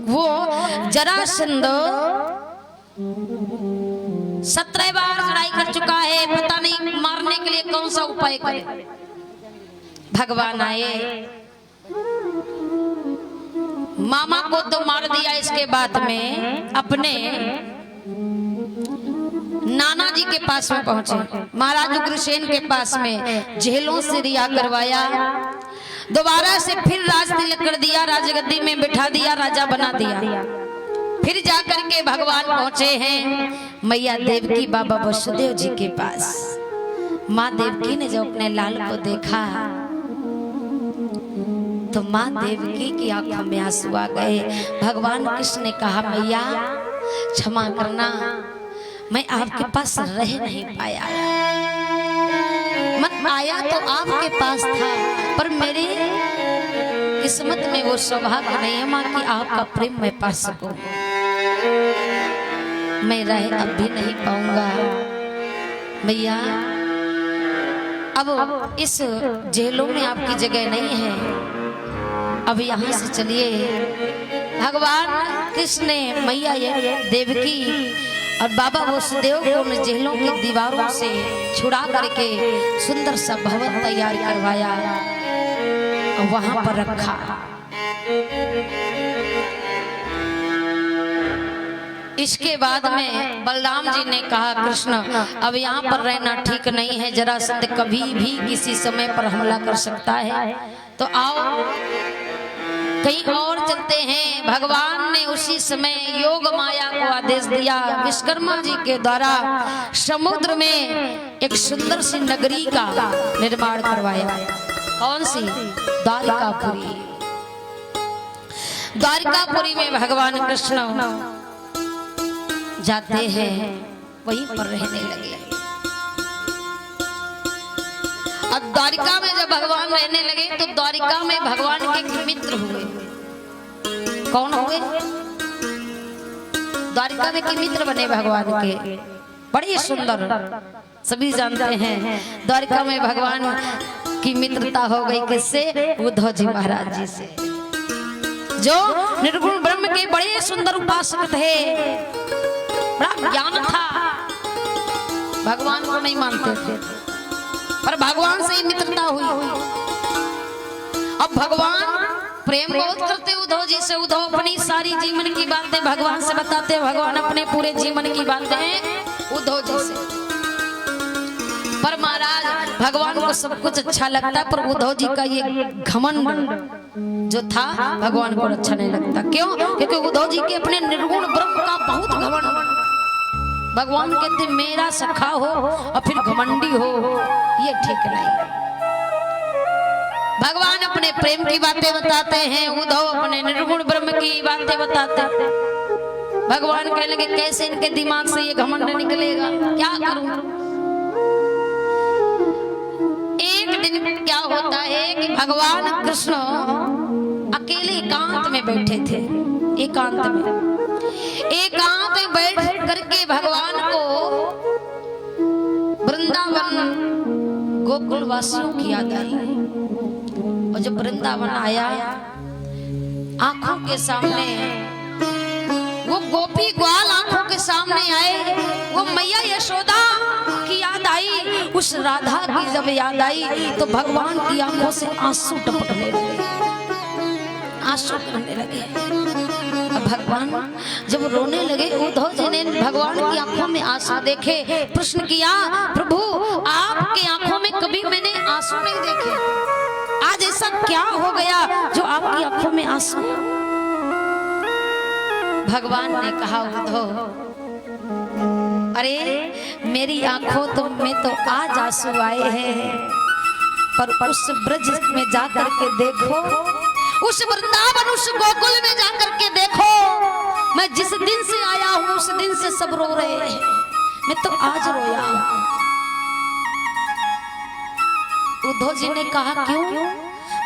वो जरासंध 17 बार लड़ाई कर चुका है, पता नहीं मारने के लिए कौन सा उपाय करे। भगवान आए, मामा को तो मार दिया, इसके बाद में अपने नाना जी के पास में पहुंचे, महाराज उग्रसेन के पास में जेलों से रिहा करवाया, दोबारा से फिर राज तिलक कर दिया, राजगद्दी में बिठा दिया, राजा बना दिया। फिर जाकर के भगवान पहुंचे हैं मैया देवकी बाबा वसुदेव जी के पास। माँ देवकी ने जब अपने लाल को देखा तो माँ देवकी की आंखों में आंसू आ गए। भगवान कृष्ण ने कहा मैया क्षमा करना, मैं आपके पास रह नहीं पाया, मैं आया तो आपके पास था पर मेरे किस्मत में वो सौभाग्य नहीं है माँ कि आपका प्रेम मैं पा सकूं। मैं रह अब भी नहीं पाऊंगा भैया, अब इस जेलों में आपकी जगह नहीं है, अब यहाँ से चलिए। भगवान कृष्ण ने मैया देवकी और बाबा वसुदेव को उन जेलों की दीवारों से छुड़ा करके सुंदर सा भवन तैयार करवाया और वहां पर रखा। इसके बाद में बलराम जी ने कहा कृष्ण अब यहाँ पर रहना ठीक नहीं है, जरासंध कभी भी किसी समय पर हमला कर सकता है, तो आओ कहीं और चलते हैं। भगवान ने उसी समय योग माया को आदेश दिया, विश्वकर्मा जी के द्वारा समुद्र में एक सुंदर सी नगरी का निर्माण करवाया। कौन सी? द्वारिकापुरी। द्वारिकापुरी में भगवान कृष्ण जाते हैं, वहीं पर रहने लगे। अब द्वारिका में जब भगवान रहने लगे तो द्वारिका में भगवान के मित्र हुए। कौन हुए? द्वारिका में के मित्र बने भगवान के, बड़े सुंदर, सभी जानते हैं। द्वारिका में भगवान की मित्रता हो गई किससे? उद्धव जी महाराज जी से, जो निर्गुण ब्रह्म के बड़े सुंदर उपासक थे, बड़ा ज्ञान था। भगवान को नहीं मानते थे, पर भगवान से ही मित्रता हुई। अब भगवान प्रेम बहुत करते उद्धव जी से। उद्धव अपनी सारी जीवन की बातें भगवान से बताते, भगवान अपने पूरे जीवन की बातें उद्धव जी से। पर महाराज भगवान को सब कुछ अच्छा लगता, पर उद्धव जी का ये घमंड जो था भगवान को अच्छा नहीं लगता। क्यों? क्योंकि उद्धव जी के अपने निर्गुण ब्रह्म का बहुत घमंड। भगवान कहते मेरा सखा हो और फिर घमंडी हो, ये ठीक नहीं। भगवान अपने प्रेम की बातें बताते हैं, उद्धव अपने निर्गुण ब्रह्म की बातें बताते हैं। भगवान कहने लगे कैसे इनके दिमाग से ये घमंड निकलेगा, क्या करूं। एक दिन क्या होता है कि भगवान कृष्ण अकेले एकांत में बैठे थे। एकांत में बैठ करके भगवान को वृंदावन गोकुल वासियों की याद आई। और जब वृंदावन आया, आंखों के सामने वो गोपी ग्वाल आंखों के सामने आए, वो मैया यशोदा की याद आई। उस राधा की जब याद आई तो भगवान की आंखों से आंसू टपकने लगे, आंसू करने लगे। अब भगवान जब रोने लगे, उद्धव जी ने भगवान की आंखों में आंसू देखे, प्रश्न किया प्रभु आपकी आंखों में कभी मैंने आंसू नहीं देखे, आज ऐसा क्या हो गया जो आपकी आंखों में आंसू। भगवान ने कहा उद्धव अरे मेरी आंखों में तो आज आंसू आए हैं, पर उस ब्रज में जाकर के देखो, उस वृंदावन उस गोकुल में जाकर के देखो, मैं जिस दिन से आया हूं उस दिन से सब रो रहे हैं, मैं तो आज रोया हूं। उद्धव जी ने कहा क्यों?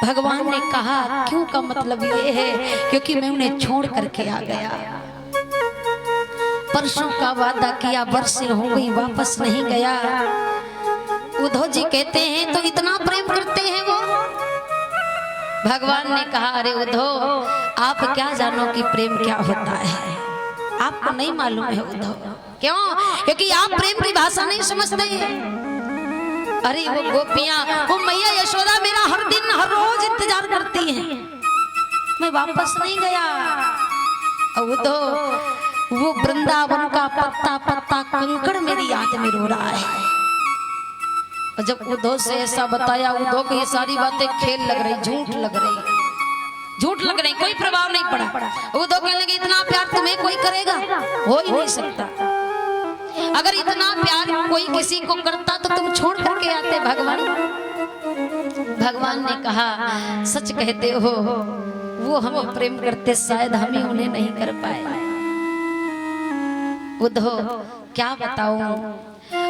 भगवान ने कहा क्यों का मतलब ये है क्योंकि मैं उन्हें छोड़ करके आ गया। परसों का वादा किया, वर्षें हो गई, वापस नहीं गया। उद्धव जी कहते हैं तो इतना प्रेम करते हैं वो। भगवान ने कहा अरे उद्धव आप क्या जानो कि प्रेम क्या होता है, आपको नहीं मालूम है उद्धव। क्यों? क्योंकि आप प्रेम की भाषा नहीं समझते हैं। अरे वो गोपियां, वो मैया यशोदा मेरा हर दिन हर रोज इंतजार करती हैं, मैं वापस नहीं गया। उद्धव वो वृंदावन का पत्ता पत्ता कंकड़ मेरी याद में रो रहा है। और जब उद्धव से ऐसा बताया, उद्धव को ये सारी बातें खेल लग रही, झूठ लग रही, कोई प्रभाव नहीं पड़ा। उद्धव कहने लगे इतना प्यार तुम्हें कोई करेगा, हो ही नहीं सकता। अगर इतना प्यार कोई किसी को करता तो तुम छोड़ करके आते भगवान। भगवान ने कहा सच कहते हो, वो हम प्रेम करते शायद हम ही उन्हें नहीं कर पाए। उद्धव क्या बताऊं?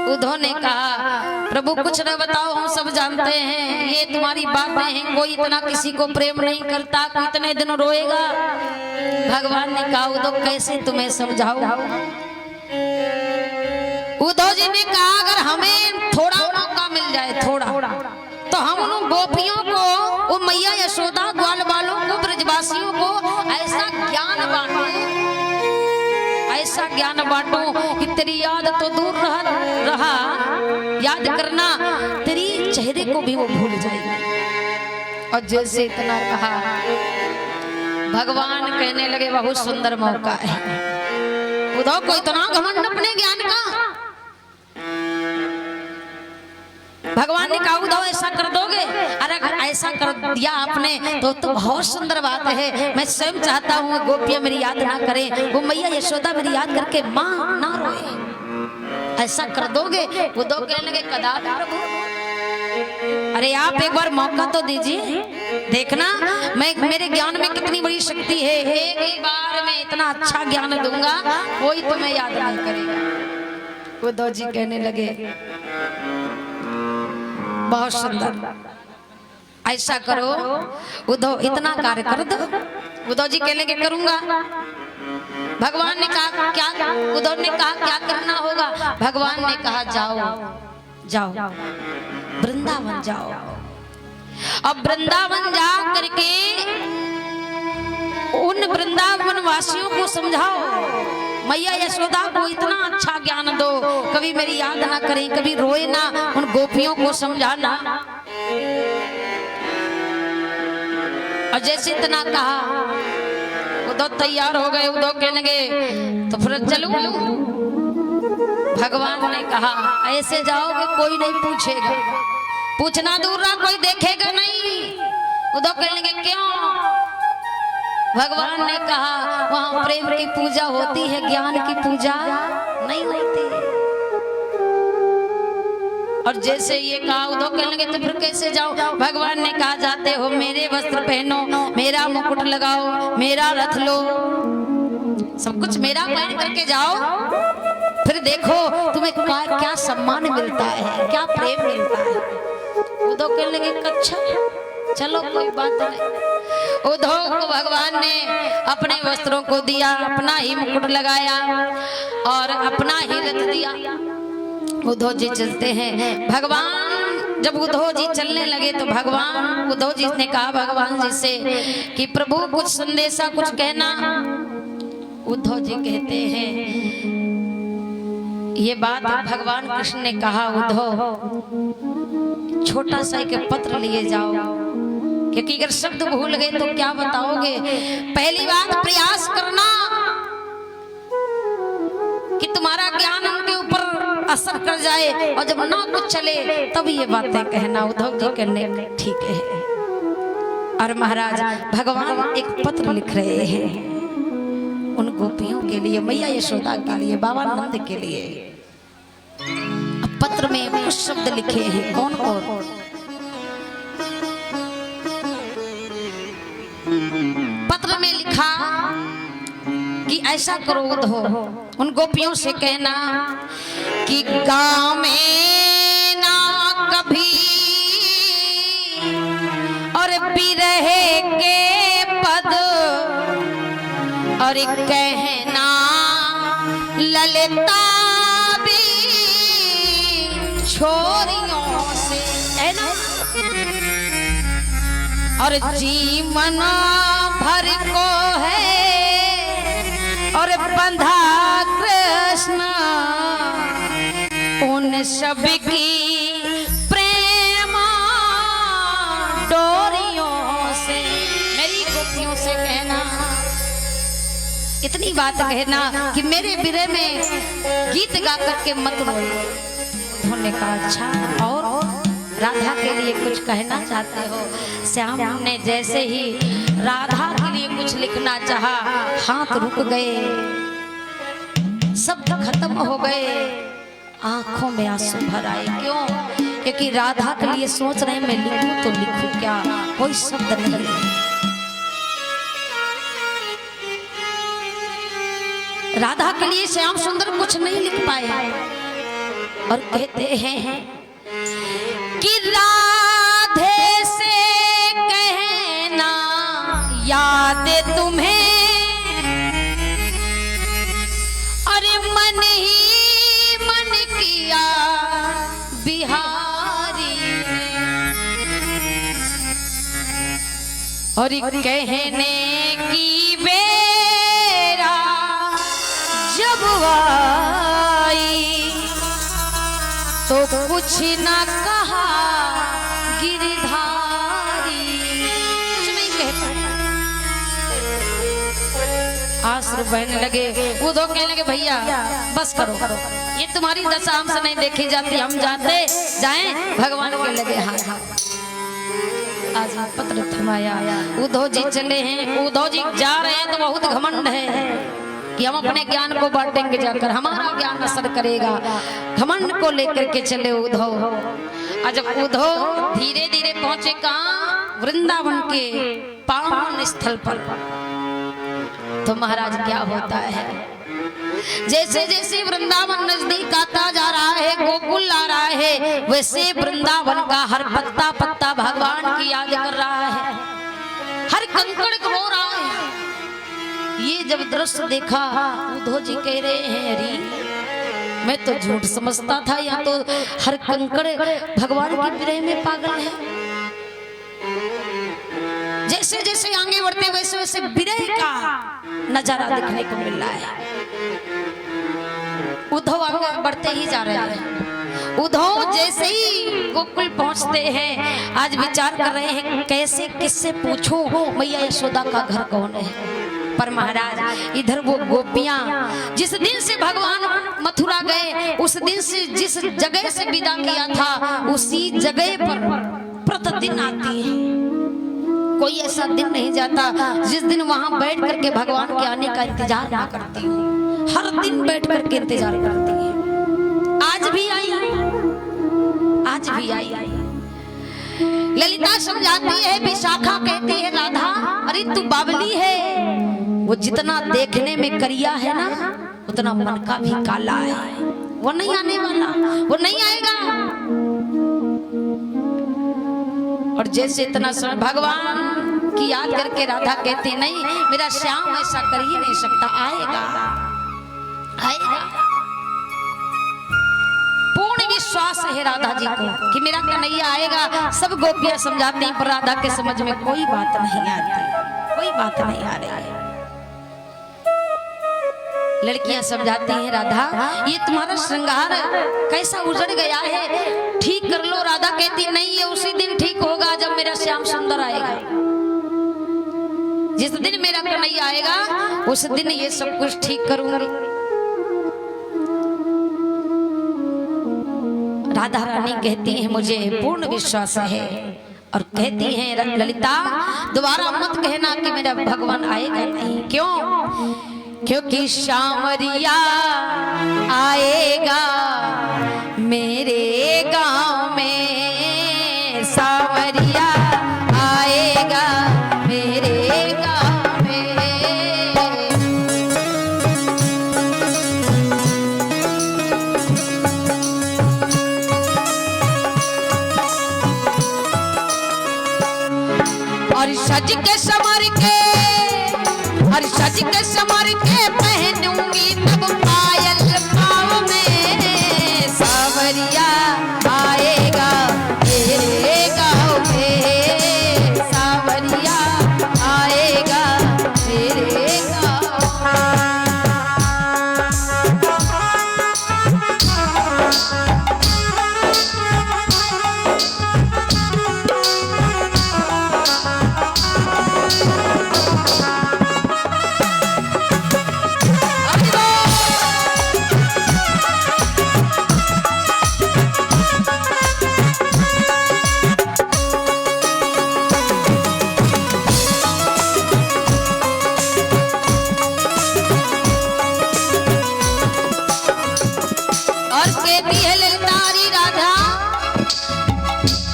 उद्धव ने कहा प्रभु कुछ न बताओ, हम सब जानते हैं ये तुम्हारी बातें हैं, कोई इतना किसी को प्रेम नहीं करता, कोई इतने दिन रोएगा। भगवान ने कहा उद्धव कैसे तुम्हें समझाऊं। उद्धव जी ने कहा अगर हमें थोड़ा मौका मिल जाए, थोड़ा, तो हम उन गोपियों को, वो मैया यशोदा ग्वाल वालों को, ब्रजवासियों को ऐसा ज्ञान बांटूं कि तेरी याद तो दूर रहा, याद करना तेरी चेहरे को भी वो भूल जाएगी। और जैसे इतना कहा, भगवान कहने लगे बहुत सुंदर मौका है। उद्धव को इतना घमंड अपने ज्ञान का। भगवान ने कहा उद्धव ऐसा कर दोगे? अरे अगर ऐसा कर दिया आपने तो बहुत सुंदर बात है। मैं स्वयं चाहता हूँ गोपियां मेरी याद ना करें, वो मैया यशोदा मेरी याद करके माँ ना रोए, ऐसा कर दोगे? उद्धव कहने लगे कदापि प्रभु। अरे आप एक बार मौका तो दीजिए, देखना मैं मेरे ज्ञान में कितनी बड़ी शक्ति है। एक ही बार में इतना अच्छा ज्ञान दूंगा, कोई तुम्हें याद नहीं करेगा। उद्धव जी कहने लगे बहुत सुंदर, ऐसा करो उद्धव इतना कार्य कर दो। उद्धव जी कहने के करूंगा। भगवान ने कहा क्या? उद्धव ने कहा क्या करना होगा? भगवान ने कहा जाओ जाओ वृंदावन जाओ। अब वृंदावन जा करके उन वृंदावन वासियों को समझाओ, मैया यशोदा को इतना अच्छा ज्ञान दो, कभी मेरी याद ना करें, कभी रोए ना, उन गोपियों को समझाना। और जैसे इतना कहा उद्धव तैयार हो गए। उद्धव कहने लगे तो फिर चलो। भगवान ने कहा ऐसे जाओगे कोई नहीं पूछेगा, पूछना दूर रहा, कोई देखेगा नहीं। उद्धव कहने लगे क्यों? भगवान ने कहा वहां प्रेम की पूजा होती है, ज्ञान की पूजा नहीं होती। और जैसे ये कहा उद्धव कहने लगे तो फिर कैसे जाओ? भगवान ने कहा जाते हो मेरे वस्त्र पहनो, मेरा मुकुट लगाओ, मेरा रथ लो, सब कुछ मेरा पहन करके जाओ, फिर देखो तुम्हें क्या सम्मान मिलता है, क्या प्रेम मिलता है। उद्धव कहने लगे अच्छा चलो कोई बात नहीं। उद्धव को भगवान ने अपने वस्त्रों को दिया, अपना ही मुकुट लगाया और अपना ही रथ दिया। उद्धव जी चलते हैं। भगवान जब उद्धव जी चलने लगे तो भगवान उद्धव जी ने कहा भगवान जी से कि प्रभु कुछ संदेशा कुछ कहना। उद्धव जी कहते हैं ये बात भगवान कृष्ण ने कहा उद्धव छोटा सा एक पत्र लिए जाओ, क्योंकि अगर शब्द भूल गए तो क्या बताओगे। पहली बात प्रयास करना कि तुम्हारा ज्ञान उनके ऊपर असर कर जाए, और जब ना कुछ चले तब ये बातें कहना। उद्धव जी कहने ठीक है। और महाराज भगवान एक पत्र लिख रहे हैं उन गोपियों के लिए, मैया यशोदा के लिए, बाबा नंद के लिए। अब पत्र में कुछ शब्द लिखे हैं। कौन कौन? पत्र में लिखा कि ऐसा करो उद्धव, उन गोपियों से कहना कि गाँव में ना कभी और बिरहे के पद और कहना ललिता भी छोरियों से, है ना। और जीवन भर को है और बंधा कृष्ण उन सब की प्रेम डोरियों से। मेरी गोपियों से कहना, इतनी बात कहना कि मेरे बिरह में गीत गा करके मत रो। उन्होंने कहा अच्छा और राधा के लिए कुछ कहना चाहते हो? श्याम ने जैसे ही राधा के लिए कुछ लिखना चाहा, हाथ रुक गए, शब्द खत्म हो गए, आंखों में आंसू भर आए। क्यों? क्योंकि राधा के लिए सोच रहे मैं लिखूं तो लिखूं क्या, कोई शब्द नहीं। राधा के लिए श्याम सुंदर कुछ नहीं लिख पाए और कहते हैं कि राधे से कहना याद तुम्हें, अरे मन ही मन किया बिहारी और कहने की बेरा जब आई तो कुछ न कहा गिरधारी, कुछ नहीं कह पाया। आंसू बहने लगे। उद्धव कहने लगे भैया बस करो, ये तुम्हारी दशा हमसे नहीं देखी जाती, हम जाते जाएं। भगवान के लगे हाथ आज पत्र थमाया। उद्धव जी चले हैं। उद्धव जी जा रहे हैं तो बहुत घमंड है कि हम अपने ज्ञान को बांटेंगे, जाकर हमारा ज्ञान असर करेगा। घमंड को लेकर के चले उद्धव। और जब उद्धव धीरे धीरे पहुंचे कहाँ? वृंदावन के पावन स्थल पर। तो महाराज क्या होता है, जैसे जैसे वृंदावन नजदीक आता जा रहा है, गोकुल आ रहा है, वैसे वृंदावन का हर पत्ता पत्ता भगवान की याद कर रहा है, हर कंकड़ रो रहा है। ये जब दृश्य देखा उद्धव जी कह रहे हैं अरे मैं तो झूठ समझता था, यहाँ तो हर कंकड़ भगवान की विरह में पागल है। जैसे जैसे आगे बढ़ते वैसे वैसे विरह का नजारा देखने को मिल रहा है। उद्धव आगे बढ़ते ही जा रहे हैं। उद्धव जैसे ही गोकुल पहुंचते हैं, आज विचार कर रहे हैं कैसे किससे पूछूं मैया यशोदा का घर कौन है। पर महाराज इधर वो गोपियां जिस दिन से भगवान मथुरा गए, उस दिन से जिस जगह से विदा किया था उसी जगह पर प्रतिदिन आती है। कोई ऐसा दिन नहीं जाता जिस दिन वहां बैठ करके भगवान के आने का इंतजार ना करती हूँ। हर दिन बैठ करके इंतजार करती है। आज भी आई, आज भी आई। ललिता समझाती है, विशाखा कहती है राधा अरे तू बावली है, वो जितना देखने में करिया है ना उतना मन का भी काला है। वो नहीं आने वाला, वो नहीं आएगा। और जैसे इतना समय भगवान की याद करके राधा कहती नहीं मेरा श्याम ऐसा कर ही नहीं सकता, आएगा आएगा। पूर्ण विश्वास है राधा जी को कि मेरा कन्हैया आएगा। सब गोपियां समझाती हैं पर राधा के समझ में कोई बात नहीं आती, कोई बात नहीं आ रही है। लड़कियां समझाती हैं राधा ये तुम्हारा श्रृंगार कैसा उजड़ गया है, ठीक कर लो। राधा कहती नहीं ये उसी दिन ठीक होगा जब मेरा श्याम सुंदर आएगा। जिस दिन मेरा कन्हैया आएगा उस दिन ये सब कुछ ठीक करूंगी। राधा रानी कहती हैं मुझे पूर्ण विश्वास है। और कहती हैं ललिता दोबारा मत कहना कि मेरा भगवान आएगा नहीं। क्यों? क्योंकि श्यामरिया आएगा मेरे गांव में, सावरिया आएगा मेरे गांव में। और सज के संवर के, और सज के संवर के पहनूंगी तब पायल पाँव में, सावरिया आएगा मेरे गाँव में, सावरिया आएगा मेरे गाँव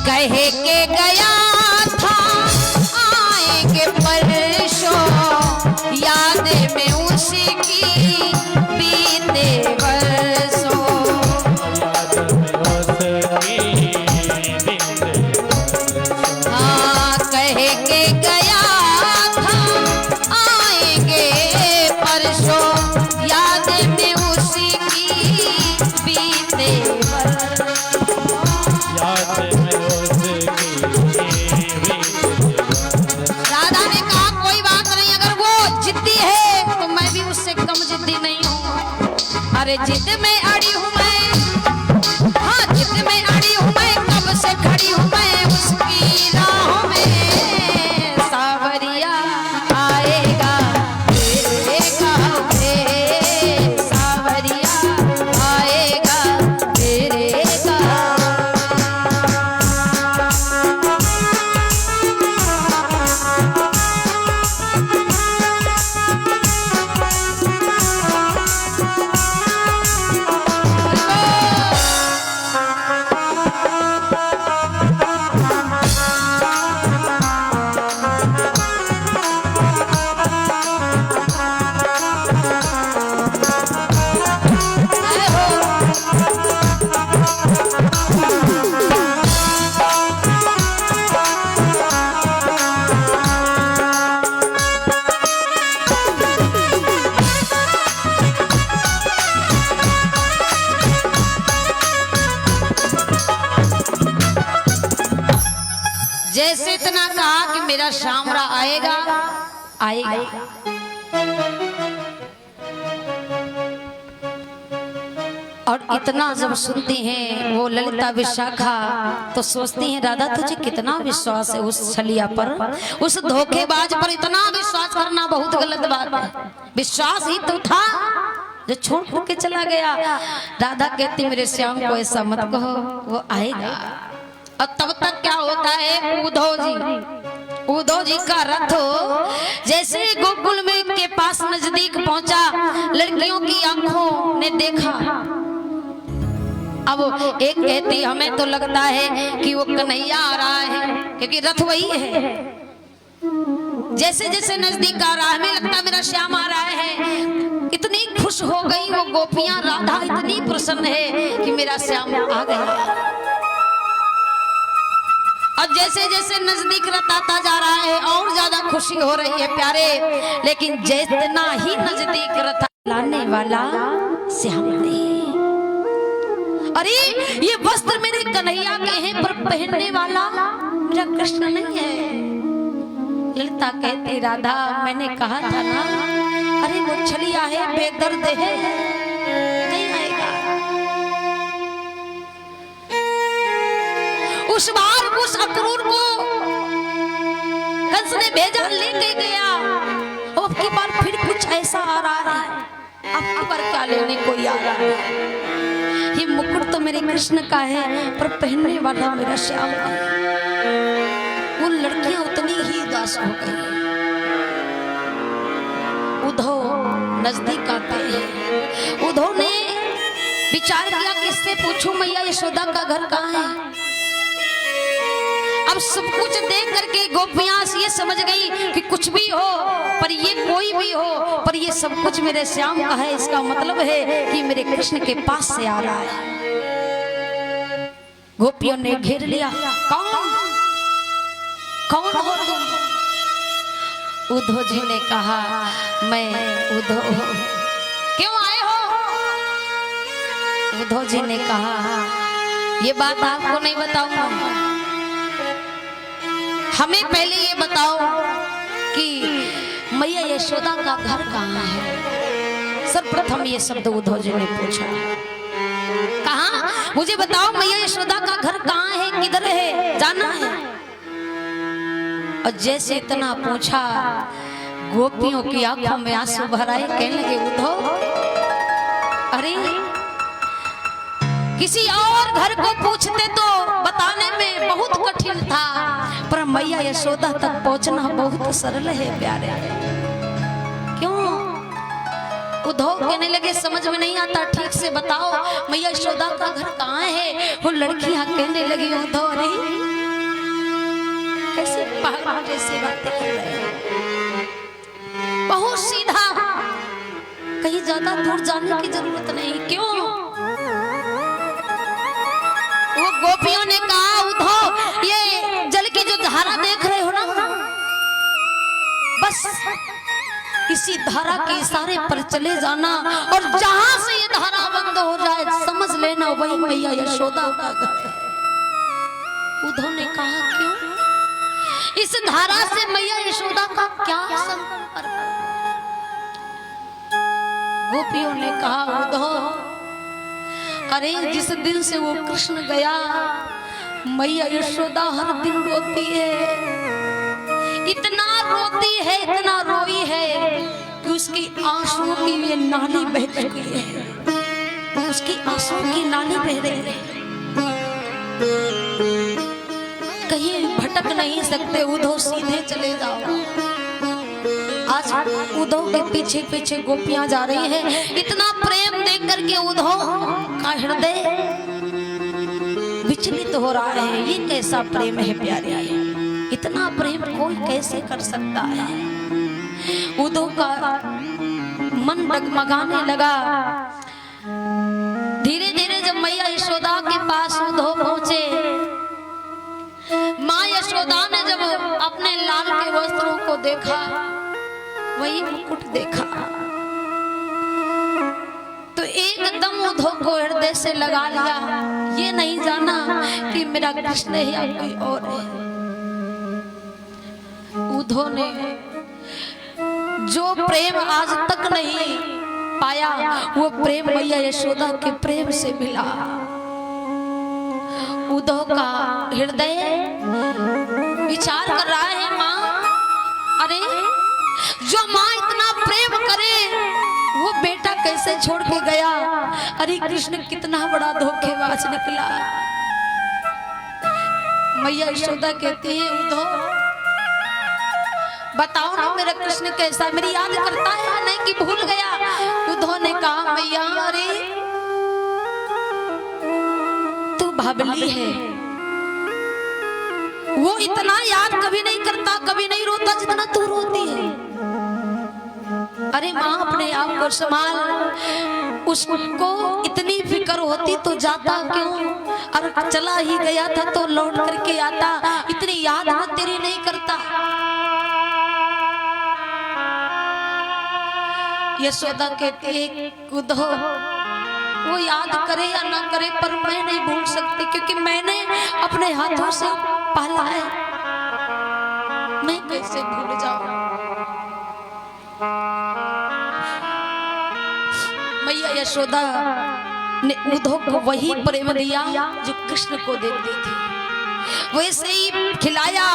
कहे के गया था आएंगे परसों, याद में उसी की बीते बरसों। हाँ कहे के गया था आएंगे परसों, याद में उसी की बीते बरसों। राधा ने कहा कोई बात नहीं, अगर वो जिद्दी है तो मैं भी उससे कम जिद्दी नहीं हूँ। अरे जिद में अड़ी हूँ मैं, हाँ जिद में अड़ी हूँ मैं, कब से खड़ी हूँ मैं उसकी राहों में, सावरिया आएगा मेरे गाँव में, सावरिया आएगा मेरे गाँव। कहा कि मेरा श्यामरा आएगा आएगा। और इतना जब सुनती हैं वो ललिता विशाखा तो सोचती हैं राधा तुझे कितना विश्वास है उस छलिया पर, उस धोखेबाज पर इतना विश्वास करना बहुत गलत बात है। विश्वास ही तो था जो छोड़ के चला गया। राधा कहती मेरे श्याम को ऐसा मत कहो, वो आएगा। और तब तक क्या होता है, उद्धव जी का रथ जैसे गोकुल में के पास नजदीक पहुंचा, लड़कियों की आंखों ने देखा। अब एक कहती हमें तो लगता है कि वो कन्हैया आ रहा है, क्योंकि रथ वही है। जैसे जैसे नजदीक आ रहा है हमें लगता मेरा श्याम आ रहा है। इतनी खुश हो गई वो गोपियां, राधा इतनी प्रसन्न है कि मेरा श्याम आ गया। और जैसे जैसे नजदीक रथ आता जा रहा है और ज्यादा खुशी हो रही है प्यारे। लेकिन जितना ही नजदीक रथ लाने वाला श्याम नहीं। अरे ये वस्त्र मेरे कन्हैया के हैं पर पहनने वाला मेरा कृष्ण नहीं है। ललिता कहती राधा मैंने कहा था ना, अरे वो छलिया है, बेदर्द है, नहीं आएगा। उस बार उस अक्रूर को कंस ने भेजा, लेके गया। अब की बार फिर कुछ ऐसा आ रहा है, अब की बार क्या लेने कोई आ रहा है। ये मुकुट तो मेरे कृष्ण का है पर पहनने वाला मेरा श्याम है। वो लड़कियां उतनी ही उदास हो गई। उद्धव नजदीक आते हैं। उद्धव ने विचार किया किससे पूछूं मैया यशोदा का घर कहाँ है। अब सब कुछ देख करके गोपियां ये समझ गई कि कुछ भी हो पर ये कोई भी हो पर ये सब कुछ मेरे श्याम का है। इसका मतलब है कि मेरे कृष्ण के पास से आ रहा है। गोपियों ने घेर लिया, कौन हो तुम? उद्धव जी ने कहा मैं उद्धव हूं। क्यों आए हो? उद्धव जी ने कहा ये बात आपको नहीं बताऊंगा, हमें पहले ये बताओ कि मैया यशोदा का घर कहाँ है। सर्वप्रथम ये शब्द उद्धव जी ने पूछा। कहा मुझे बताओ मैया यशोदा का घर कहाँ है, किधर है, जाना है। और जैसे इतना पूछा गोपियों की आंखों में आंसू भर आए। कहने लगे उद्धव अरे किसी और घर को पूछते तो बताने में बहुत कठिन था, पर मैया यशोदा तक पहुंचना बहुत सरल है प्यारे। क्यों? उद्धव कहने लगे समझ में नहीं आता, ठीक से बताओ मैया यशोदा का घर कहाँ है। वो लड़कियां कहने लगी उद्धव अरे कैसे पागल जैसी बातें कर रहे हैं, बहुत सीधा, कहीं ज्यादा दूर जाने की जरूरत नहीं। क्यों? वो गोपियों ने कहा उद्धव ये जल की जो धारा देख रहे हो ना, बस इसी धारा के इशारे पर चले जाना और जहां से ये धारा बंद हो जाए समझ लेना वही मैया यशोदा का घर है। उद्धव ने कहा क्यों? इस धारा से मैया यशोदा का क्या संपर्क? गोपियों ने कहा उद्धव अरे जिस दिन से वो कृष्ण गया मैया यशोदा हर दिन रोती है, इतना रोती है, इतना रोई है कि उसकी आंसुओं की ये नाली बह चुकी है, उसकी आंसुओं की नाली बह रही है। कहीं भटक नहीं सकते उद्धव, सीधे चले जाओ। आज उद्धव के पीछे पीछे गोपियां जा रही हैं। इतना प्रेम देख करके उद्धव का हृदय विचलित हो रहा है। ये कैसा प्रेम है प्यारे, इतना प्रेम कोई कैसे कर सकता है। उद्धव का मन डगमगाने लगा। धीरे धीरे जब मैया यशोदा के पास उद्धव पहुंचे, माँ यशोदा ने जब अपने लाल के वस्त्रों को देखा, वही मुकुट देखा, तो एकदम उद्धव को हृदय से लगा लिया। ये नहीं जाना कि मेरा कृष्ण है या कोई और है। उद्धव ने जो प्रेम आज तक नहीं पाया, वो प्रेम मैया यशोदा के प्रेम से मिला। उद्धव का हृदय विचार कर रहा है, माँ, अरे जो माँ इतना प्रेम करे वो बेटा कैसे छोड़ के गया। अरे कृष्ण कितना बड़ा धोखेबाज निकला। मैया यशोदा कहती है, उद्धव बताओ ना मेरा कृष्ण कैसा, मेरी याद करता है या नहीं कि भूल गया। उद्धव ने कहा, मैया अरे तू भाबली है, वो इतना याद कभी नहीं करता, कभी नहीं रोता जितना तू रोती है। अरे माँ अपने आप को संभाल, उसको इतनी फिक्र होती तो जाता क्यों, और चला ही गया था तो लौट करके आता, इतनी याद वो तेरी नहीं करता। यशोदा कहती है, उद्धव वो याद करे या ना करे पर मैं नहीं भूल सकती, क्योंकि मैंने अपने हाथों से पाला है, मैं कैसे भूल जाऊं। मैया यशोदा ने उद्धव को वही प्रेम दिया जो कृष्ण को देती थी, वैसे ही खिलाया,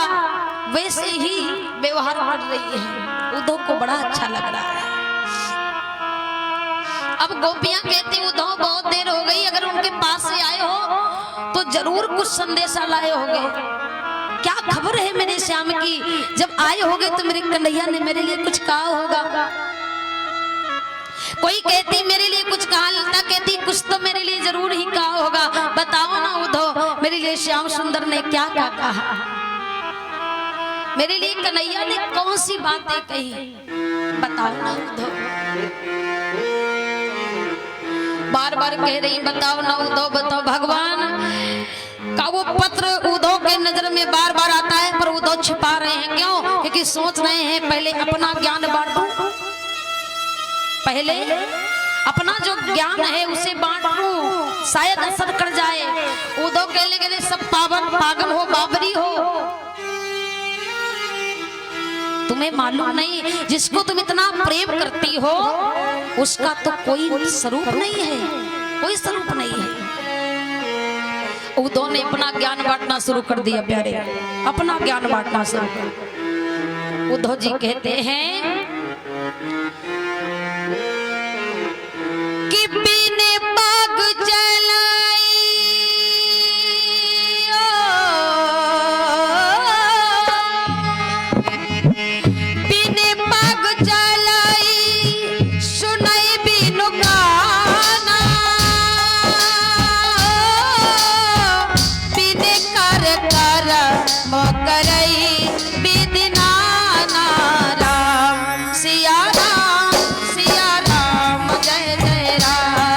वैसे ही व्यवहार कर रही है। उद्धव को बड़ा अच्छा लग रहा है। अब गोपियां कहती, उद्धव बहुत देर हो गई, अगर उनके पास से आए हो तो जरूर कुछ संदेशा लाए होंगे, क्या खबर है मेरे श्याम की, जब आए होगे तो मेरे कन्हैया ने मेरे लिए कुछ कहा होगा। कोई कहती मेरे लिए कुछ कहा, लता कहती कुछ तो मेरे लिए जरूर ही कहा होगा। बताओ ना उद्धव, मेरे लिए श्याम सुंदर ने क्या क्या कहा, मेरे लिए कन्हैया ने कौन सी बातें कही, बताओ ना उद्धव। बार बार कह रही, बताओ ना उद्धव, बताओ। भगवान का वो पत्र उद्धव के नजर में बार बार आता है, पर उद्धव छिपा रहे हैं, क्यों, क्योंकि सोच रहे हैं पहले अपना ज्ञान बांटूं, पहले अपना जो ज्ञान है उसे बांटूं, शायद असर कर जाए। उद्धव कहने के लिए सब पागल हो, बाबरी हो, तुम्हें मालूम नहीं, जिसको तुम इतना प्रेम करती हो उसका तो कोई स्वरूप नहीं है, कोई स्वरूप नहीं है। उद्धव ने अपना ज्ञान बांटना शुरू कर दिया, प्यारे, अपना ज्ञान बांटना शुरू कर। उद्धव जी कहते हैं कि बिने बाग चलाई सिया राम जय जय राम।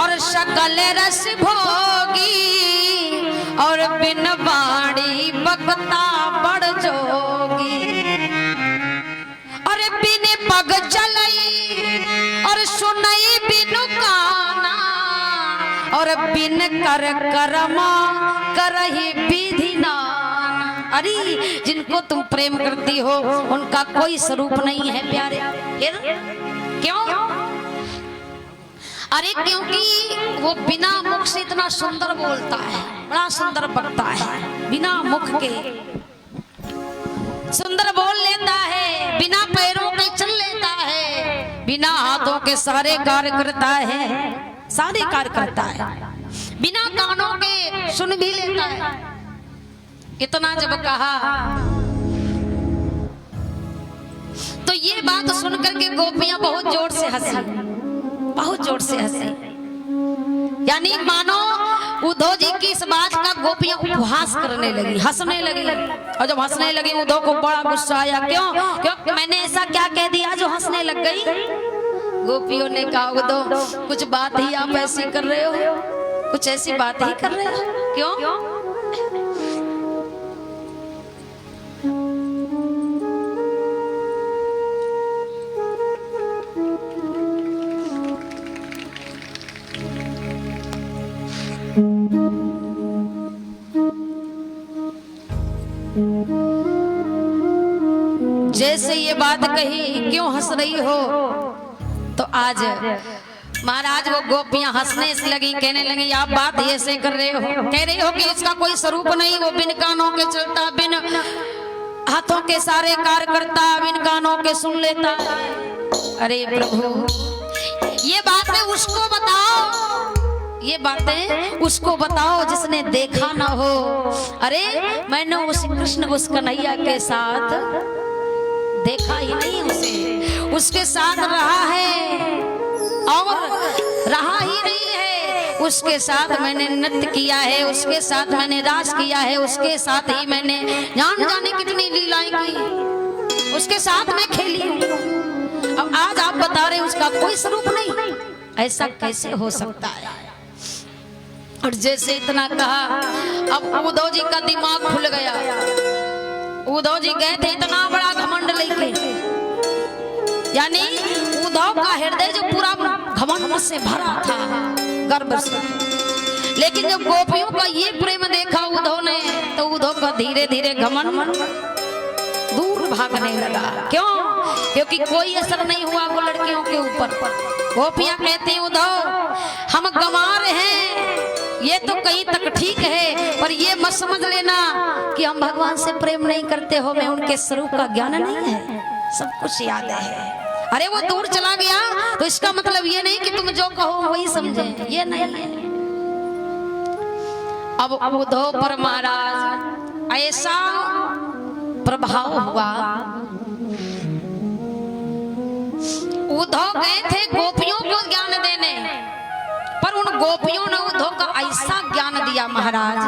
और शकल रस भोगी और बिन बाणी बकता बड़ जोगी। और बिन पग चलई और सुनई बिनु काना और बिन कर करमा करही विधि नाना। अरे जिनको तुम प्रेम करती हो उनका कोई स्वरूप नहीं है प्यारे। क्यों? अरे क्योंकि वो बिना मुख से इतना सुंदर बोलता है, बड़ा सुंदर बकता है, बिना मुख के सुंदर बोल लेता है, बिना पैरों के चल लेता है, बिना हाथों के सारे कार्य करता है, सारे कार्य करता है, बिना कानों के सुन भी लेता है। इतना जब कहा तो ये बात सुनकर के गोपियां बहुत जोर से हंसी, बहुत जोर से हंसी। यानी मानो उद्धव जी की इस बात का गोपियां उपहास करने लगी, हंसने लगी। और जब हंसने लगी उद्धव को बड़ा गुस्सा आया। क्यों? क्योंकि मैंने ऐसा क्या कह दिया जो हंसने लग गई? गोपियों ने कहा उद्धव कुछ बात ही आप ऐसी कर रहे हो, कुछ ऐसी बात ही कर रहे हो। क्यों? जैसे ये बात कही क्यों हंस रही हो, तो आज महाराज वो गोपियां हंसने से लगी, कहने लगी आप बात ऐसे कर रहे हो, कह रही हो कि इसका कोई स्वरूप नहीं, वो बिन कानों के चलता, बिन हाथों के सारे कार्य करता, बिन कानों के सुन लेता। अरे प्रभु ये बातें उसको बताओ, ये बातें उसको बताओ जिसने देखा ना हो। अरे मैंने उस कृष्ण उस कन्हैया के साथ देखा ही नहीं, उसे उसके साथ रहा है और रहा ही नहीं है। उसके साथ मैंने नृत्य किया है, उसके साथ मैंने रास किया है, उसके साथ ही मैंने जाने कितनी लीलाएं की, उसके साथ मैं खेली हूँ। अब आज आप बता रहे हैं उसका कोई स्वरूप नहीं, ऐसा कैसे हो सकता है? और जैसे इतना कहा अब उद्धव जी का दिमाग खुल गया। उद्धव जी गए थे इतना बड़ा घमंड लेके, यानी उद्धव का हृदय जो पूरा घमंड से भरा था, गर्व से। लेकिन जब गोपियों का ये प्रेम देखा उद्धव ने, तो उद्धव का धीरे धीरे घमंड दूर भागने लगा। क्यों? क्योंकि कोई असर नहीं हुआ वो लड़कियों के ऊपर। गोपियां कहती हैं उद्धव हम गंवार हैं, ये तो कहीं तक ठीक है, पर ये मत समझ लेना कि हम भगवान से प्रेम नहीं करते हो, मैं उनके स्वरूप का ज्ञान नहीं है, सब कुछ याद है। अरे वो दूर चला गया तो इसका मतलब ये नहीं कि तुम जो कहो वही समझे, ये नहीं है। अब उद्धव पर महाराज ऐसा प्रभाव हुआ। उद्धव गए थे गोपियों को ज्ञान देने, पर उन गोपियों ने उद्धव का ऐसा ज्ञान दिया महाराज,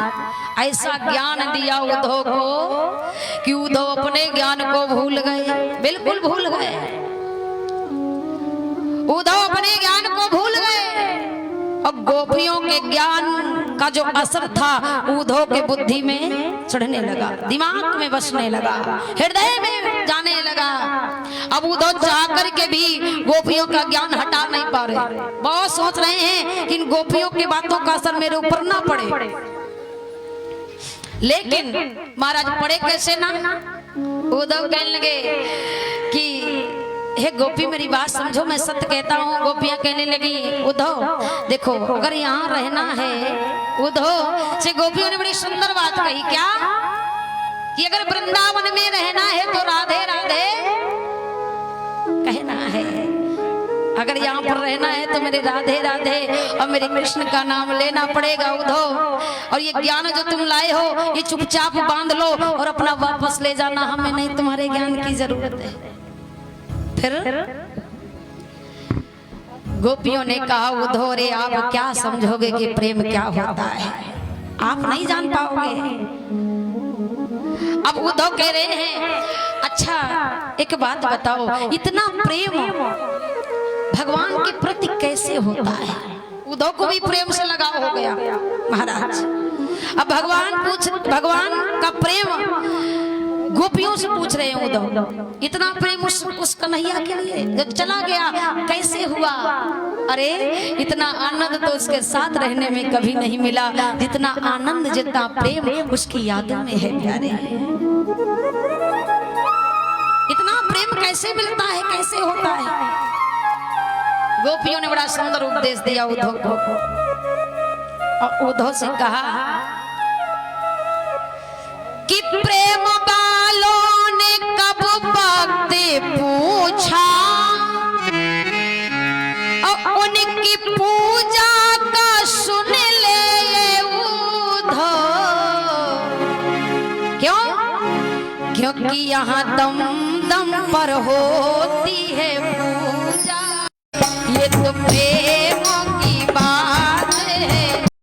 ऐसा ज्ञान दिया उद्धव को कि उद्धव अपने ज्ञान को भूल गए, बिल्कुल भूल गए। उद्धव अपने ज्ञान को भूल गए और गोपियों के ज्ञान का जो असर था उद्धव के बुद्धि में चढ़ने लगा, दिमाग में बसने लगा, हृदय में जाने लगा। अब उद्धव चाह करके भी गोपियों का ज्ञान हटा नहीं पा रहे। बहुत सोच रहे हैं कि इन गोपियों की बातों का असर मेरे ऊपर ना पड़े, लेकिन महाराज पड़े कैसे ना। उद्धव कहने लगे कि हे गोपी मेरी बात समझो, मैं सत्य कहता हूँ। गोपियां कहने लगी उद्धव देखो अगर यहाँ रहना है, उद्धव से गोपियों ने बड़ी सुंदर बात कही, क्या कि अगर वृंदावन में रहना है तो राधे राधे कहना है, अगर यहाँ पर रहना है तो मेरे राधे राधे और मेरे कृष्ण का नाम लेना पड़ेगा उद्धव। और ये ज्ञान जो तुम लाए हो ये चुपचाप बांध लो और अपना वापस ले जाना, हमें नहीं तुम्हारे ज्ञान की जरूरत है। फिर गोपियों ने कहा उद्धव रे आप क्या समझोगे कि प्रेम क्या होता है, आप नहीं जान पाओगे। अब उद्धव कह रहे हैं अच्छा एक बात बताओ, इतना प्रेम भगवान के प्रति कैसे होता है? उद्धव को भी प्रेम से लगाव हो गया महाराज। अब भगवान का प्रेम गोपियों से पूछ रहे हैं उद्धव, इतना प्रेम उस कन्हैया के लिए जब चला गया कैसे हुआ? अरे इतना आनंद तो उसके साथ रहने में कभी नहीं मिला जितना आनंद, जितना प्रेम उसकी यादों में है प्यारे। इतना प्रेम कैसे मिलता है, कैसे होता है? गोपियों ने बड़ा सुंदर उपदेश दिया उद्धव को और उद्धव से कहा कि प्रेम वालों ने कब वक्त पूछा और उनकी पूजा का सुन ले उद्धव। क्यों? क्योंकि यहाँ दम दम पर होती है पूजा, ये तो प्रेम